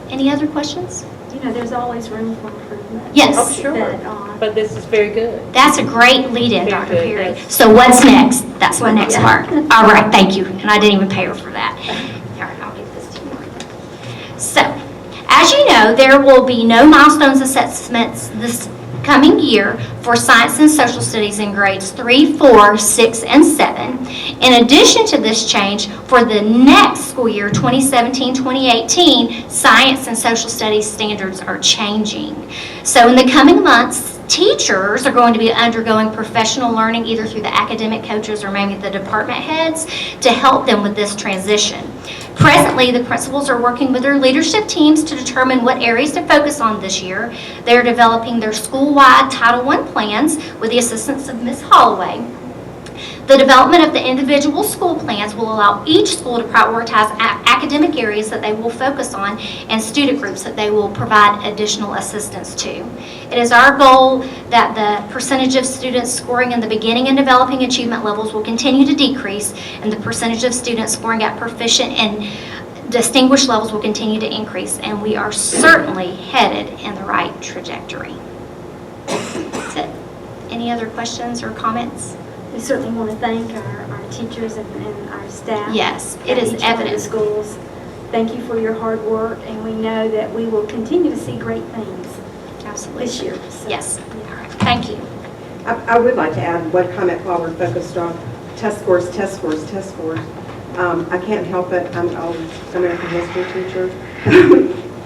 Any other questions? You know, there's always room for improvement. Yes. Oh, sure. But this is very good. That's a great lead-in, Very Dr. good, Perry. yes. So what's next? That's my next part. All right, thank you. And I didn't even pay her for that. All right, I'll get this to you. So, as you know, there will be no milestones assessments this coming year for science and social studies in grades 3, 4, 6, and 7. In addition to this change, for the next school year, 2017-2018, science and social studies standards are changing. So in the coming months, teachers are going to be undergoing professional learning either through the academic coaches or maybe the department heads to help them with this transition. Presently, the principals are working with their leadership teams to determine what areas to focus on this year. They're developing their school-wide Title I plans with the assistance of Ms. Holloway. The development of the individual school plans will allow each school to prioritize academic areas that they will focus on and student groups that they will provide additional assistance to. It is our goal that the percentage of students scoring in the beginning and developing achievement levels will continue to decrease, and the percentage of students scoring at proficient and distinguished levels will continue to increase, and we are certainly headed in the right trajectory. That's it. Any other questions or comments? We certainly want to thank our teachers and our staff. Yes, it is at each one of the evident. schools. Thank you for your hard work, and we know that we will continue to see great things Absolutely. this year. So, Yes. yeah. All right. Thank you. I would like to add one comment while we're focused on test scores, test scores, test scores. I can't help it, I'm an American history teacher,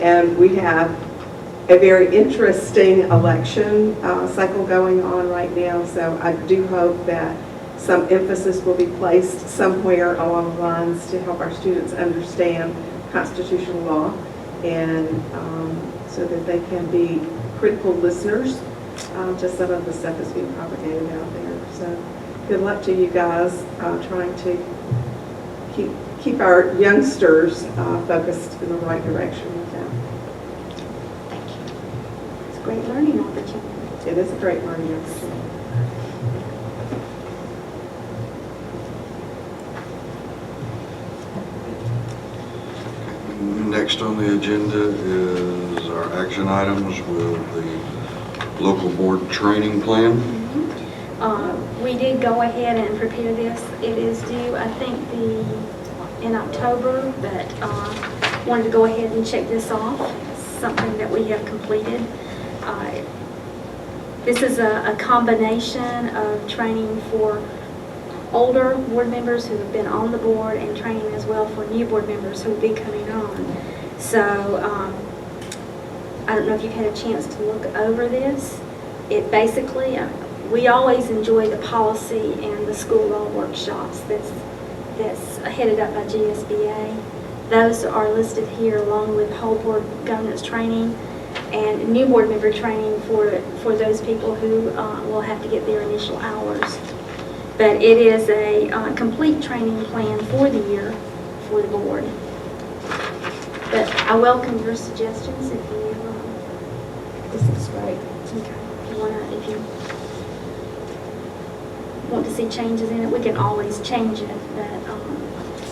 and we have a very interesting election cycle going on right now, so I do hope that some emphasis will be placed somewhere along the lines to help our students understand constitutional law, and so that they can be critical listeners to some of the stuff that's being propagated out there. So good luck to you guys trying to keep our youngsters focused in the right direction with that. Thank you. It's a great learning opportunity. It is a great learning opportunity. Next on the agenda is our action items with the local board training plan. We did go ahead and prepare this. It is due, I think, in October, but wanted to go ahead and check this off. It's something that we have completed. This is a combination of training for older board members who have been on the board and training as well for new board members who will be coming on. So I don't know if you've had a chance to look over this. It basically, we always enjoy the policy and the school law workshops that's headed up by GSBA. Those are listed here along with whole board governance training and new board member training for those people who will have to get their initial hours. But it is a complete training plan for the year for the board. But I welcome your suggestions if you, This is great. if you want to see changes in it, we can always change it. But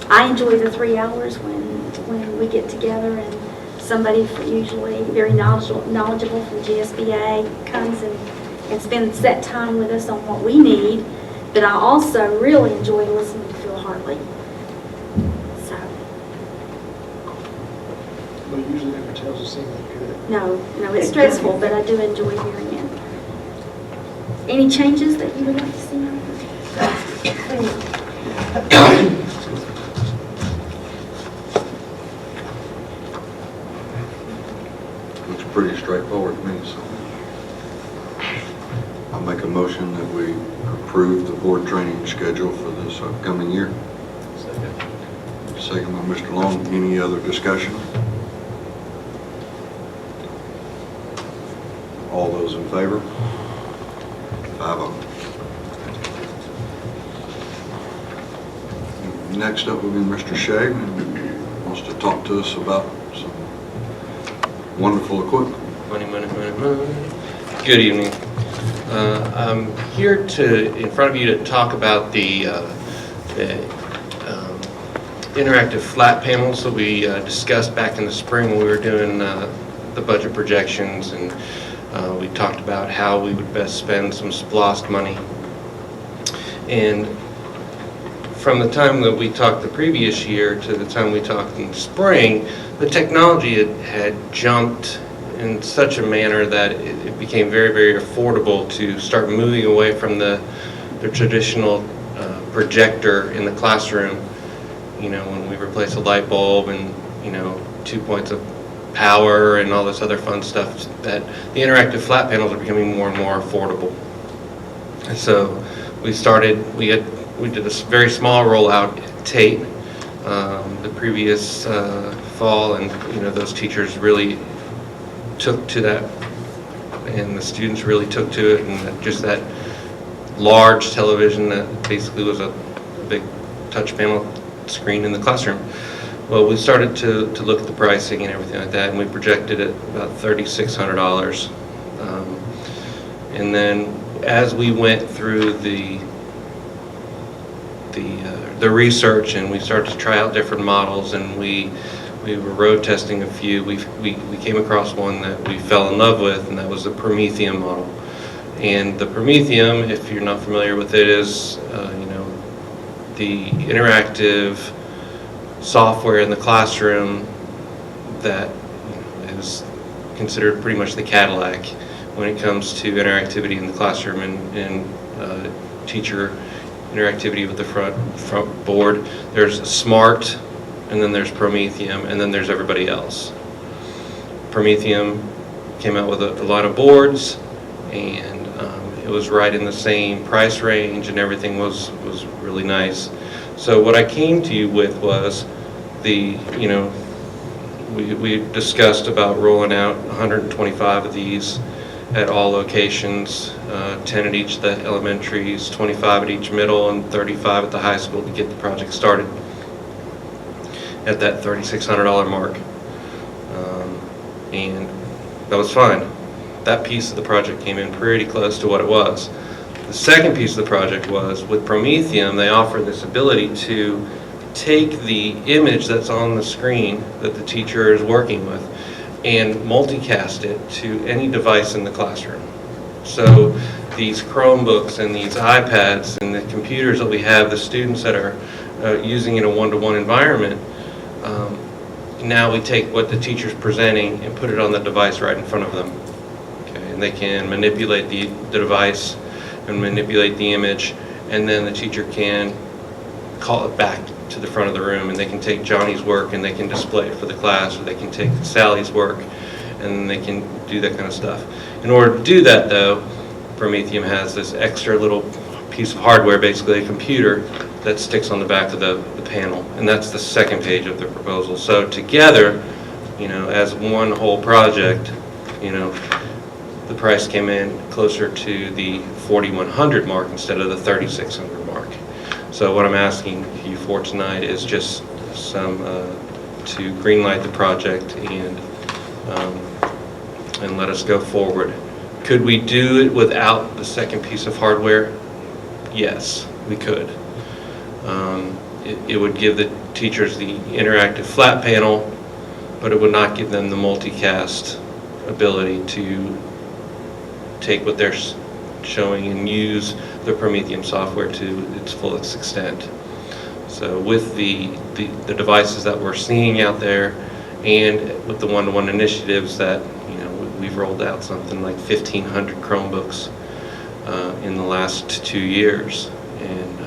I enjoy the 3 hours when we get together and somebody usually very knowledgeable from GSBA comes and spends that time with us on what we need. But I also really enjoy listening to Phil Hartley. So, But it usually never tells us anything good. no, it's stressful, but I do enjoy hearing it. Any changes that you would like to see? Looks pretty straightforward to me, so I'll make a motion that we approve the board training schedule for this upcoming year. Second by Mr. Long. Any other discussion? All those in favor? 5-0. Next up will be Mr. Shea, who wants to talk to us about some wonderful equipment. Money, money, money, money. Good evening. I'm here in front of you to talk about the interactive flat panels that we discussed back in the spring when we were doing the budget projections, and we talked about how we would best spend some SPLOST money. And from the time that we talked the previous year to the time we talked in the spring, the technology had jumped in such a manner that it became very, very affordable to start moving away from the traditional projector in the classroom. You know, when we replace a light bulb and, 2 points of power and all this other fun stuff, that the interactive flat panels are becoming more and more affordable. And so we did a very small rollout at Tate the previous fall, and those teachers really took to that, and the students really took to it, and just that large television that basically was a big touch panel screen in the classroom. Well, we started to look at the pricing and everything like that, and we projected it about $3,600. And then as we went through the research and we started to try out different models, and we were road testing a few, we came across one that we fell in love with, and that was the Prometheum model. And the Prometheum, if you're not familiar with it, is the interactive software in the classroom that is considered pretty much the Cadillac when it comes to interactivity in the classroom and teacher interactivity with the front board. There's Smart, and then there's Prometheum, and then there's everybody else. Prometheum came out with a lot of boards, and it was right in the same price range, and everything was really nice. So what I came to you with was we discussed about rolling out 125 of these at all locations, 10 at each of the elementaries, 25 at each middle, and 35 at the high school to get the project started at that $3,600 mark. And that was fine. That piece of the project came in pretty close to what it was. The second piece of the project was, with Prometheum, they offer this ability to take the image that's on the screen that the teacher is working with and multicast it to any device in the classroom. So these Chromebooks and these iPads and the computers that we have, the students that are using in a one-to-one environment, now we take what the teacher's presenting and put it on the device right in front of them. Okay, and they can manipulate the device and manipulate the image, and then the teacher can call it back to the front of the room, and they can take Johnny's work and they can display it for the class, or they can take Sally's work and they can do that kind of stuff. In order to do that, though, Prometheum has this extra little piece of hardware, basically a computer, that sticks on the back of the panel, and that's the second page of the proposal. So together, as one whole project, the price came in closer to the $4,100 mark instead of the $3,600 mark. So what I'm asking you for tonight is just some to greenlight the project and let us go forward. Could we do it without the second piece of hardware? Yes, we could. It would give the teachers the interactive flat panel, but it would not give them the multicast ability to take what they're showing and use the Prometheum software to its fullest extent. So with the devices that we're seeing out there, and with the one-to-one initiatives that we've rolled out something like 1,500 Chromebooks in the last 2 years, and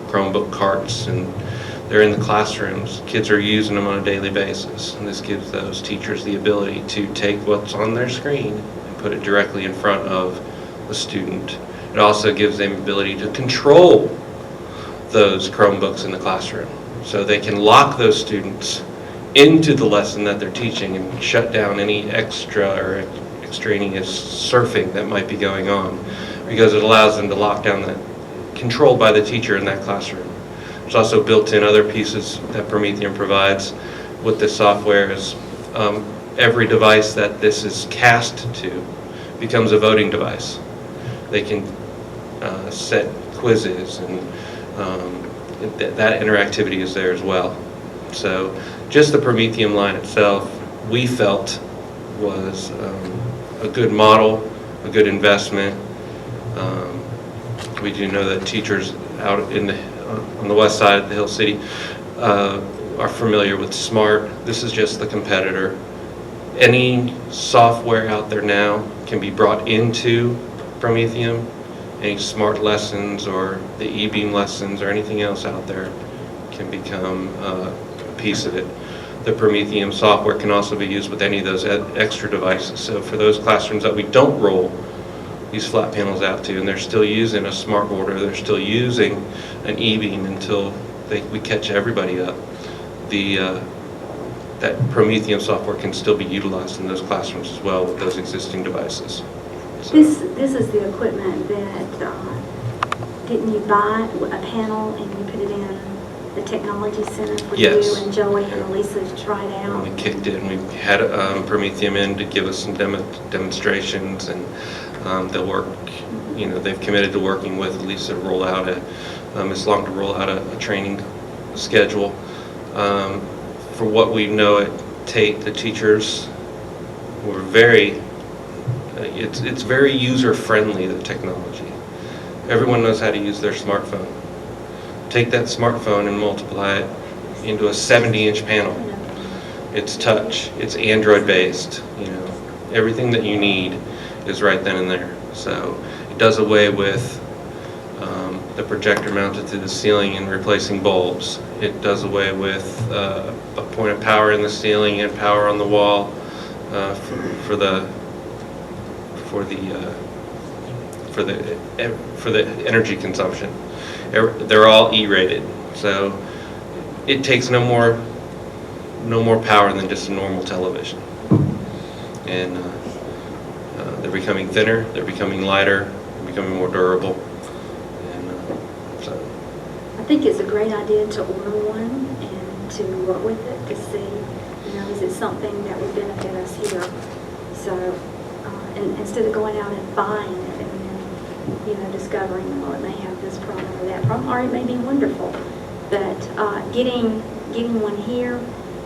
Chromebook carts, and they're in the classrooms. Kids are using them on a daily basis, and this gives those teachers the ability to take what's on their screen and put it directly in front of the student. It also gives them the ability to control those Chromebooks in the classroom, so they can lock those students into the lesson that they're teaching and shut down any extra or extraneous surfing that might be going on, because it allows them to lock down that, controlled by the teacher in that classroom. There's also built-in other pieces that Prometheum provides with this software. Is every device that this is cast to becomes a voting device. They can set quizzes, and that interactivity is there as well. So just the Prometheum line itself, we felt, was a good model, a good investment. We do know that teachers out on the west side of the Hill City are familiar with Smart. This is just the competitor. Any software out there now can be brought into Prometheum. Any Smart lessons or the e-beam lessons or anything else out there can become a piece of it. The Prometheum software can also be used with any of those extra devices. So for those classrooms that we don't roll these flat panels out to, and they're still using a smart board, or they're still using an e-beam until we catch everybody up, that Prometheum software can still be utilized in those classrooms as well with those existing devices. So. This is the equipment that didn't you buy a panel and you put it in the technology center for Yes. you and Joey and Elisa to try it out? We kicked it, and we had Prometheum in to give us some demonstrations, and they'll work, they've committed to working with Lisa to roll out Ms. Long to roll out a training schedule. For what we know at Tate, the teachers were it's very user-friendly, the technology. Everyone knows how to use their smartphone. Take that smartphone and multiply it into a 70-inch panel. It's touch, it's Android-based, everything that you need is right then and there. So it does away with the projector mounted to the ceiling and replacing bulbs. It does away with a point of power in the ceiling and power on the wall for the energy consumption. They're all E-rated, so it takes no more power than just a normal television. And they're becoming thinner, they're becoming lighter, they're becoming more durable. And so I think it's a great idea to order one and to work with it to see, is it something that would benefit us here? So, and instead of going out and buying it and then, discovering, well, it may have this problem or that problem, or it may be wonderful. But getting one here,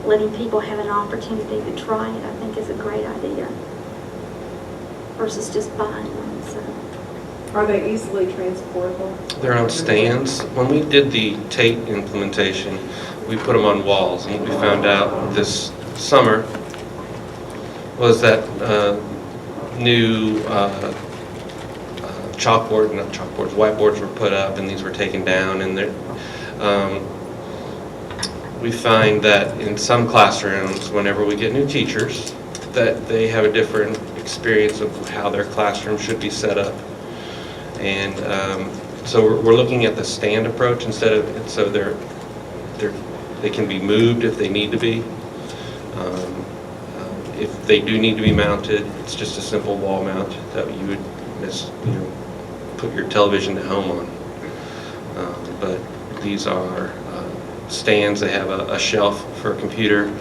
letting people have an opportunity to try it, I think is a great idea versus just buying one. So. Are they easily transportable? they're on stands. When we did the Tate implementation, we put them on walls, and what we found out this summer was that new whiteboards were put up, and these were taken down, and we find that in some classrooms, whenever we get new teachers, that they have a different experience of how their classroom should be set up. And so we're looking at the stand approach instead of, so they can be moved if they need to be. If they do need to be mounted, it's just a simple wall mount that you would put your television at home on. But these are stands. They have a shelf for a computer.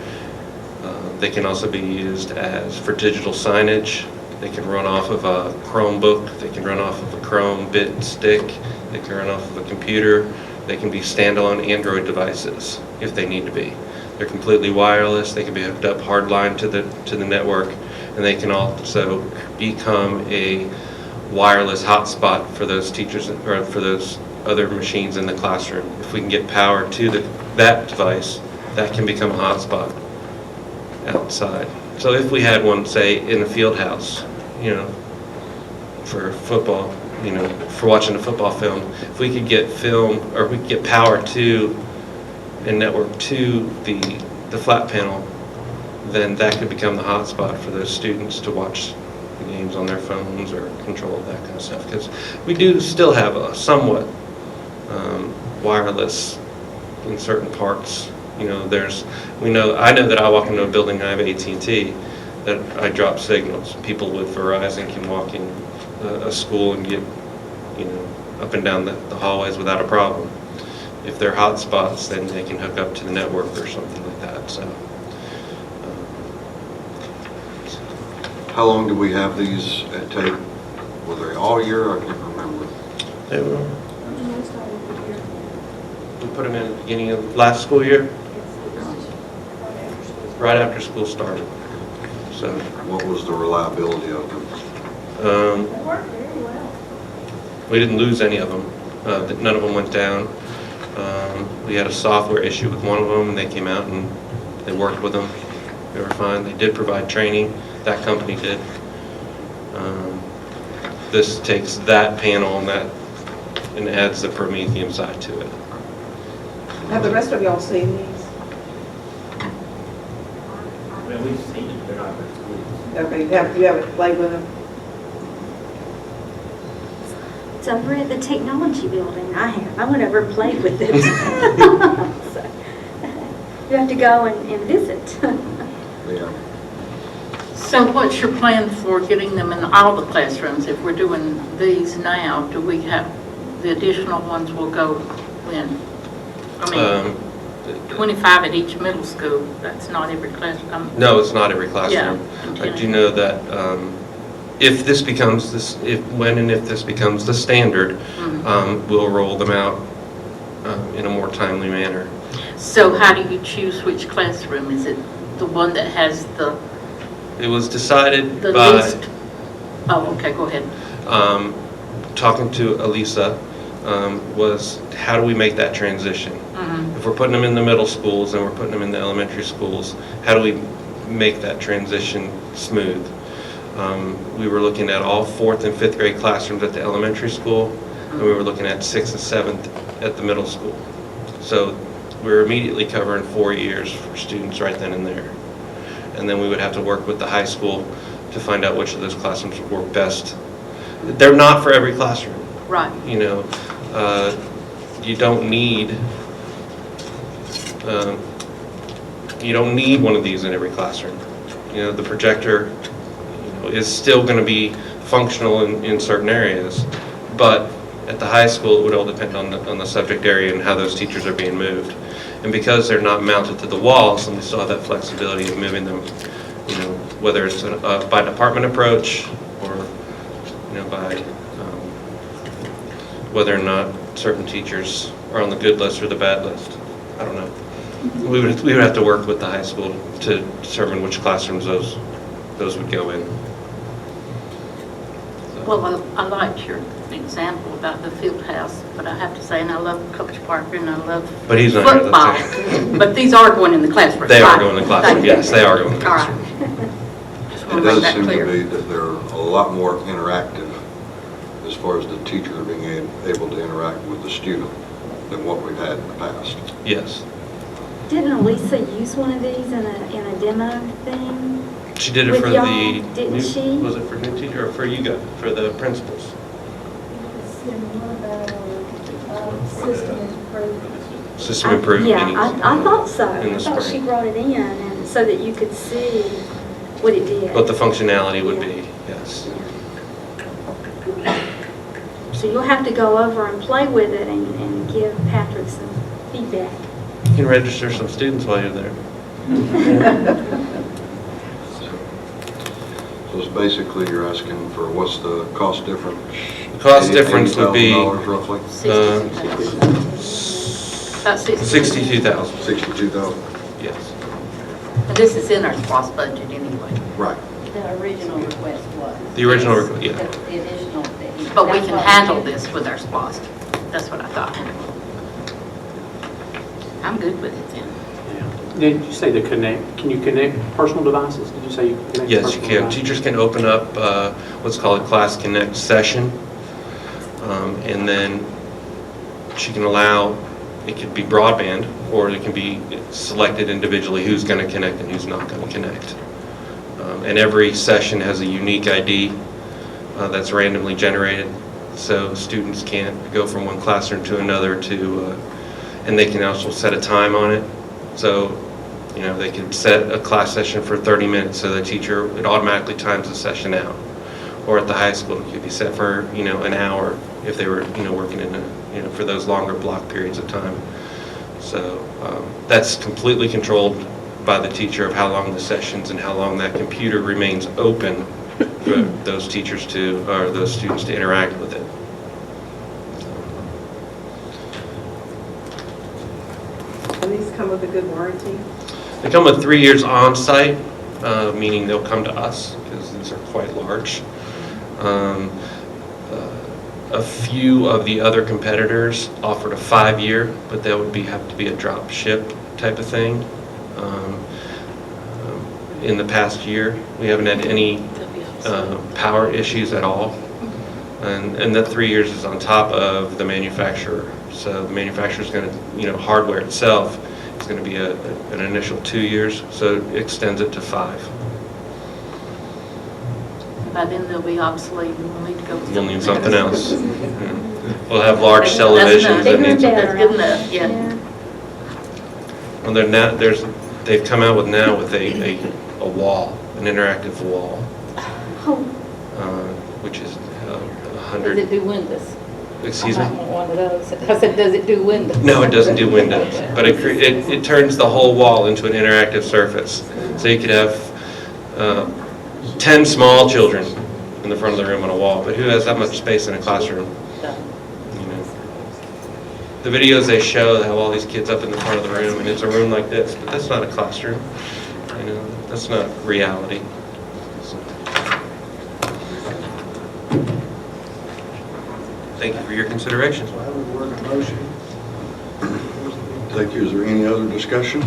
They can also be used for digital signage. They can run off of a Chromebook. They can run off of a Chrome bit and stick. They can run off of a computer. They can be standalone Android devices if they need to be. They're completely wireless. They can be hooked up hardline to the network, and they can also become a wireless hotspot for those teachers or for those other machines in the classroom. If we can get power to that device, that can become a hotspot outside. So if we had one, say, in a field house, for football, for watching a football film, if we could get film, or we could get power to and network to the flat panel, then that could become the hotspot for those students to watch the games on their phones or control that kind of stuff. Because we do still have a somewhat wireless in certain parts. I know that I walk into a building, I have AT&T, that I drop signals. People with Verizon can walk in a school and get, up and down the hallways without a problem. If they're hotspots, then they can hook up to the network or something like that. So. How long do we have these at Tate? Were they all year? I can't remember. They were. We put them in at the beginning of last school year, right after school started. So. What was the reliability of them? They worked very well. We didn't lose any of them. None of them went down. We had a software issue with one of them, and they came out and they worked with them. They were fine. They did provide training. That company did. This takes that panel and adds the Prometheum side to it. Have the rest of y'all seen these? Well, we've seen it, but not really. Okay, you haven't played with them? It's over at the technology building. I went over and played with it. So, you have to go and visit. Yeah. So what's your plan for getting them in all the classrooms? If we're doing these now, do we have the additional ones will go when? I mean, 25 at each middle school, that's not every class. No, it's not every classroom. Yeah, I do know that if this becomes when and if this becomes the standard, we'll roll them out in a more timely manner. So how do you choose which classroom? Is it the one that has the It was decided the by least? Oh, okay, go ahead. Talking to Elisa, was how do we make that transition? If we're putting them in the middle schools and we're putting them in the elementary schools, how do we make that transition smooth? We were looking at all 4th and 5th grade classrooms at the elementary school, and we were looking at 6th and 7th at the middle school. So we're immediately covering 4 years for students right then and there. And then we would have to work with the high school to find out which of those classrooms would work best. They're not for every classroom. Right. You know, you don't need one of these in every classroom. You know, the projector, you know, is still going to be functional in certain areas, but at the high school it would all depend on the subject area and how those teachers are being moved. And because they're not mounted to the walls, and we still have that flexibility of moving them, you know, whether it's a by department approach or, you know, by whether or not certain teachers are on the good list or the bad list. I don't know. We would have to work with the high school to determine which classrooms those would go in. Well, I liked your example about the field house, but I have to say, and I love Coach Parker and I love But he's not here, football. that's But these are going in the classroom. They right? are going in the classroom, yes, they are going in the All classroom. right. Just It want to make does that seem to clear. be that they're a lot more interactive as far as the teacher being able to interact with the student than what we've had in the past. Yes. Didn't Elisa use one of these in a demo thing? She did it With for y'all, the didn't new, she? was it for new teacher or for you guys, for the principals? System improvement Yeah, meetings. I thought so. In the I thought she spring. brought it in and so that you could see what it did. What the functionality would be, yes. So you'll have to go over and play with it and give Patrick some feedback. You can register some students while you're there. So it's basically you're asking for what's the cost difference? The cost difference would be $80,000 roughly? About 62,000. 62,000. Yes. And this is in our SPLOST budget anyway. Right. The original request was. The original, yeah. The additional. But we can handle this with our SPLOST. That's what I thought. I'm good with it then. Did you say the connect? Can you connect personal devices? Did you say you can connect Yes, you personal can. devices? Teachers can open up what's called a Class Connect session. And then she can allow, it could be broadband, or it can be selected individually who's going to connect and who's not going to connect. And every session has a unique ID that's randomly generated, so students can't go from one classroom to another and they can also set a time on it. So, you know, they can set a class session for 30 minutes, so the teacher, it automatically times the session out. Or at the high school, it could be set for, you know, an hour if they were, you know, working in for those longer block periods of time. So that's completely controlled by the teacher of how long the sessions and how long that computer remains open for those teachers or those students to interact with it. And these come with a good warranty? They come with 3 years on-site, meaning they'll come to us because these are quite large. A few of the other competitors offered a 5-year, but that would have to be a drop ship type of thing. In the past year, we haven't had any power issues at all. And that 3 years is on top of the manufacturer. So the manufacturer is going to, hardware itself is going to be an initial 2 years, so it extends it to 5. By then they'll be obsolete and we'll need to go. with We'll need something something else. Yeah. We'll have large televisions that need That's something. good enough, yeah. Well, they've come out with a wall, an interactive wall, which is 100. Does it do Windows? Excuse me? I might want one of those. I said, does it do windows? No, it doesn't do windows, but it turns the whole wall into an interactive surface. So you could have 10 small children in the front of the room on a wall, but who has that much space in a classroom? You know, the videos they show have all these kids up in the front of the room, and it's a room like this, but that's not a classroom. You know, that's not reality. Thank you for your consideration. So I would work a motion. Thank you. Is there any other discussion?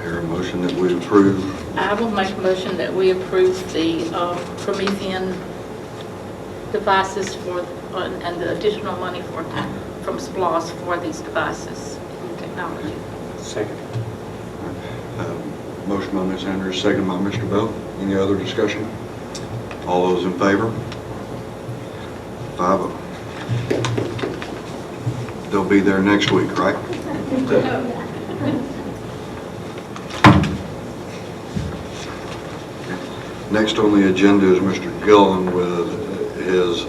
Hear a motion that we approve. I will make a motion that we approve the Promethean devices for, and the additional money from SPLOST for these devices and technology. Second. Motion by Ms. Andrews, second by Mr. Bell. Any other discussion? All those in favor? 5-0. They'll be there next week, right? Next on the agenda is Mr. Gilleland with his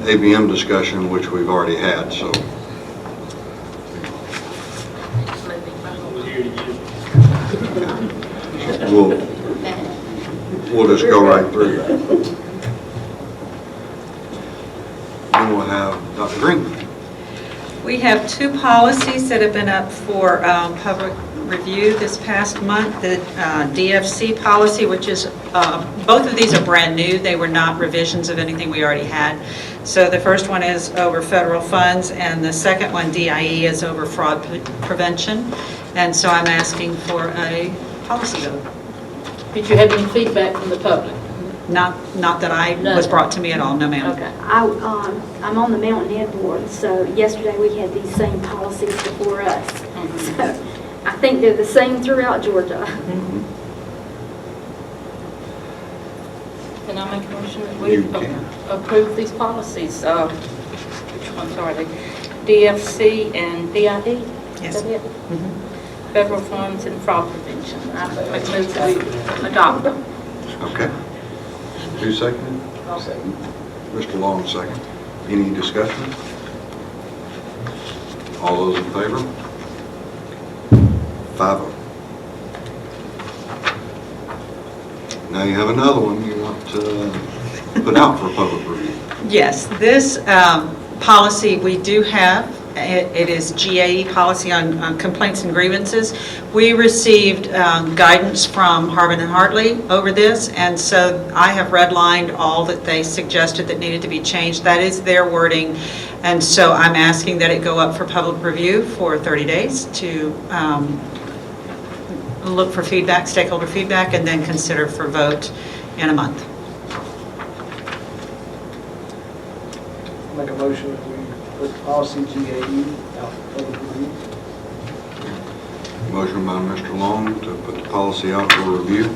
ABM discussion, which we've already had, so. We'll just go right through that. Then we'll have Dr. Greene. We have two policies that have been up for public review this past month. The DFC policy, which is, both of these are brand new. They were not revisions of anything we already had. So the first one is over federal funds, and the second one, DIE, is over fraud prevention. And so I'm asking for a policy vote. Did you have any feedback from the public? Not that was brought to me at all, no ma'am. Okay. I'm on the Mountain Ed Board, so yesterday we had these same policies before us. So I think they're the same throughout Georgia. Can I make a motion that we approve these policies? Which ones are they? DFC and DID? Yes. Is that it? Federal funds and fraud prevention. I make a move that we adopt them. Okay. Who seconded? I'll second. Mr. Long second. Any discussion? All those in favor? 5-0. Now you have another one you want to put out for public review. Yes, this policy we do have. It is GAE policy on complaints and grievances. We received guidance from Harbin and Hartley over this, and so I have redlined all that they suggested that needed to be changed. That is their wording, and so I'm asking that it go up for public review for 30 days to look for feedback, stakeholder feedback, and then consider for vote in a month. Make a motion that we put policy GAE out for public review. Motion by Mr. Long to put the policy out for review.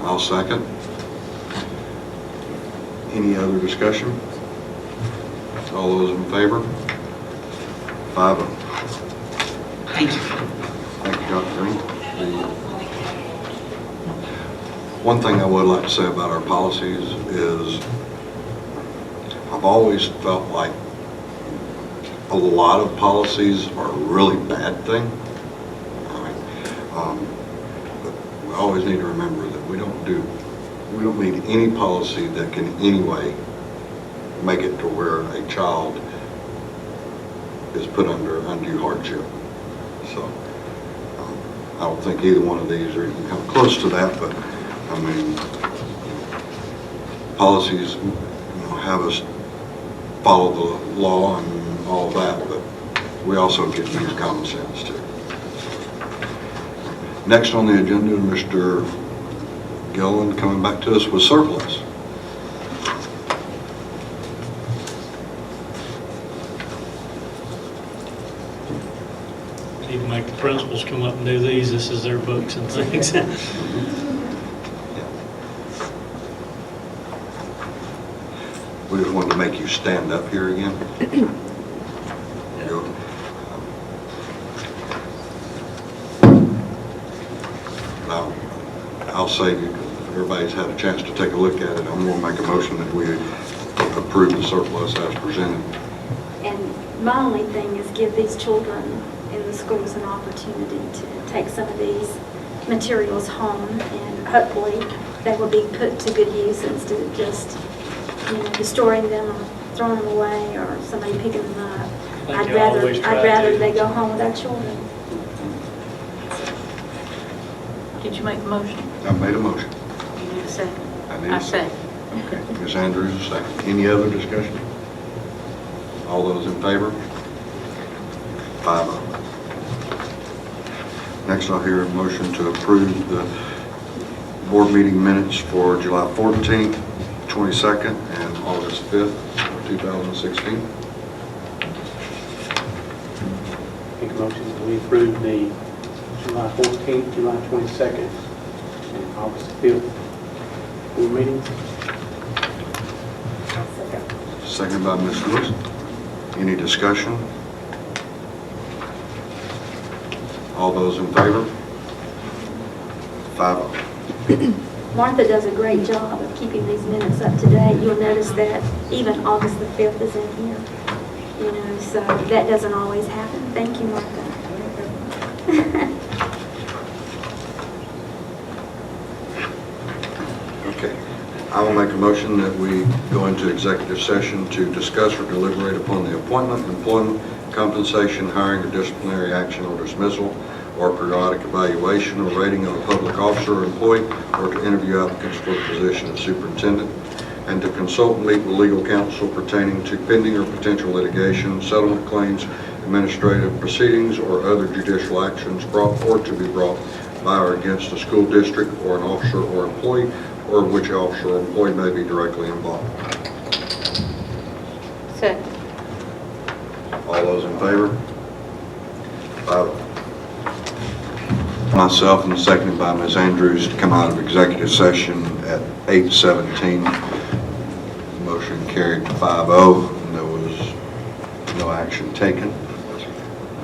I'll second. Any other discussion? All those in favor? 5-0. Thank you. Thank you, Dr. Greene. One thing I would like to say about our policies is I've always felt like a lot of policies are a really bad thing. But we always need to remember that we don't need any policy that can in any way make it to where a child is put under undue hardship. So I don't think either one of these are even come close to that, but I mean, policies have us follow the law and all that, but we also get to use common sense too. Next on the agenda, Mr. Gilleland coming back to us with surplus. Need to make the principals come up and do these. This is their books and things. We just wanted to make you stand up here again. Now, I'll save you because everybody's had a chance to take a look at it. I'm going to make a motion that we approve the surplus as presented. And my only thing is give these children in the schools an opportunity to take some of these materials home, and hopefully they will be put to good use instead of just, destroying them or throwing them away or somebody picking them up. I'd rather they go home with our children. Did you make the motion? I made a motion. You need a second? I second. Okay, Ms. Andrews, a second. Any other discussion? All those in favor? 5-0. Next, I'll hear a motion to approve the board meeting minutes for July 14th, 22nd, and August 5th, 2016. Make a motion that we approve the July 14th, July 22nd, and August 5th board meetings. Second by Ms. Lewis. Any discussion? All those in favor? 5-0. Martha does a great job of keeping these minutes up to date. You'll notice that even August the 5th is in here. So that doesn't always happen. Thank you, Martha. Okay. I will make a motion that we go into executive session to discuss or deliberate upon the appointment, employment, compensation, hiring, or disciplinary action or dismissal, or periodic evaluation or rating of a public officer or employee, or to interview applicants for the position of superintendent, and to consult and meet with legal counsel pertaining to pending or potential litigation, settlement claims, administrative proceedings, or other judicial actions brought or to be brought by or against a school district or an officer or employee, or which officer or employee may be directly involved. Second. All those in favor? 5-0. Myself and seconded by Ms. Andrews to come out of executive session at 8:17. Motion carried 5-0, and there was no action taken.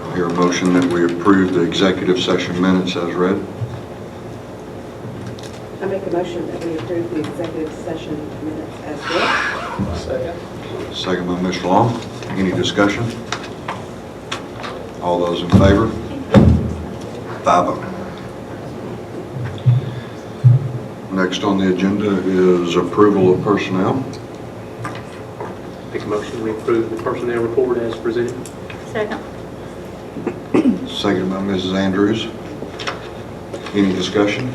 I hear a motion that we approve the executive session minutes as read. I make a motion that we approve the executive session minutes as well. Second. Second by Mr. Long. Any discussion? All those in favor? 5-0. Next on the agenda is approval of personnel. Make a motion we approve the personnel report as presented. Second. Seconded by Mrs. Andrews. Any discussion?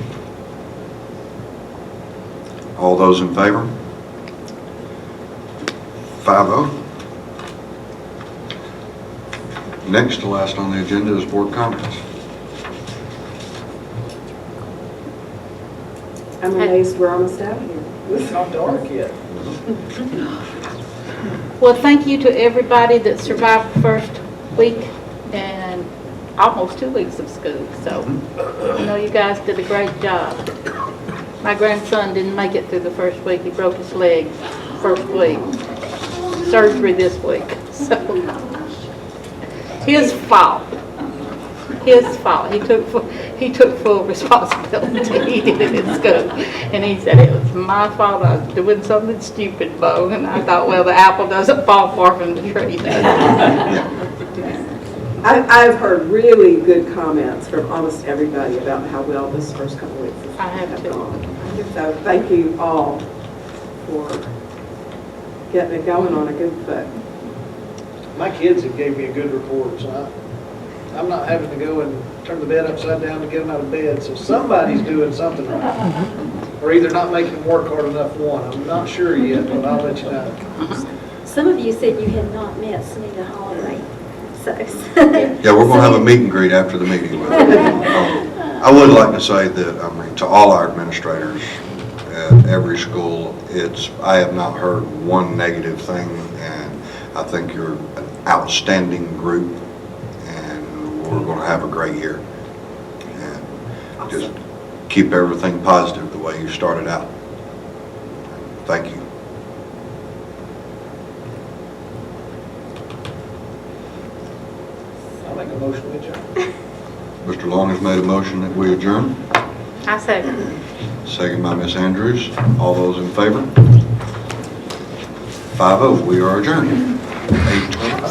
All those in favor? 5-0. Next to last on the agenda is board comments. I'm amazed we're almost out of here. It's not dark yet. Well, thank you to everybody that survived the first week and almost 2 weeks of school. So I know you guys did a great job. My grandson didn't make it through the first week. He broke his leg first week. Surgery this week. So his fault. His fault. He took full responsibility. He did it in school. And he said, it was my fault. I was doing something stupid, Bo. And I thought, well, the apple doesn't fall far from the tree, does it? I've heard really good comments from almost everybody about how well this first couple weeks have gone. So thank you all for getting it going on a good foot. My kids have gave me a good report, so I'm not having to go and turn the bed upside down to get them out of bed. So somebody's doing something right. Or either not making them work hard enough for one. I'm not sure yet, but I'll let you know. Some of you said you had not met Sunita Holiday. Yeah, we're going to have a meet and greet after the meeting. I would like to say that, to all our administrators at every school, I have not heard one negative thing, and I think you're an outstanding group, and we're going to have a great year. And just keep everything positive the way you started out. Thank you. I'll make a motion to adjourn. Mr. Long has made a motion that we adjourn. I second. Second by Ms. Andrews. All those in favor? 5-0, we are adjourned. 8:20.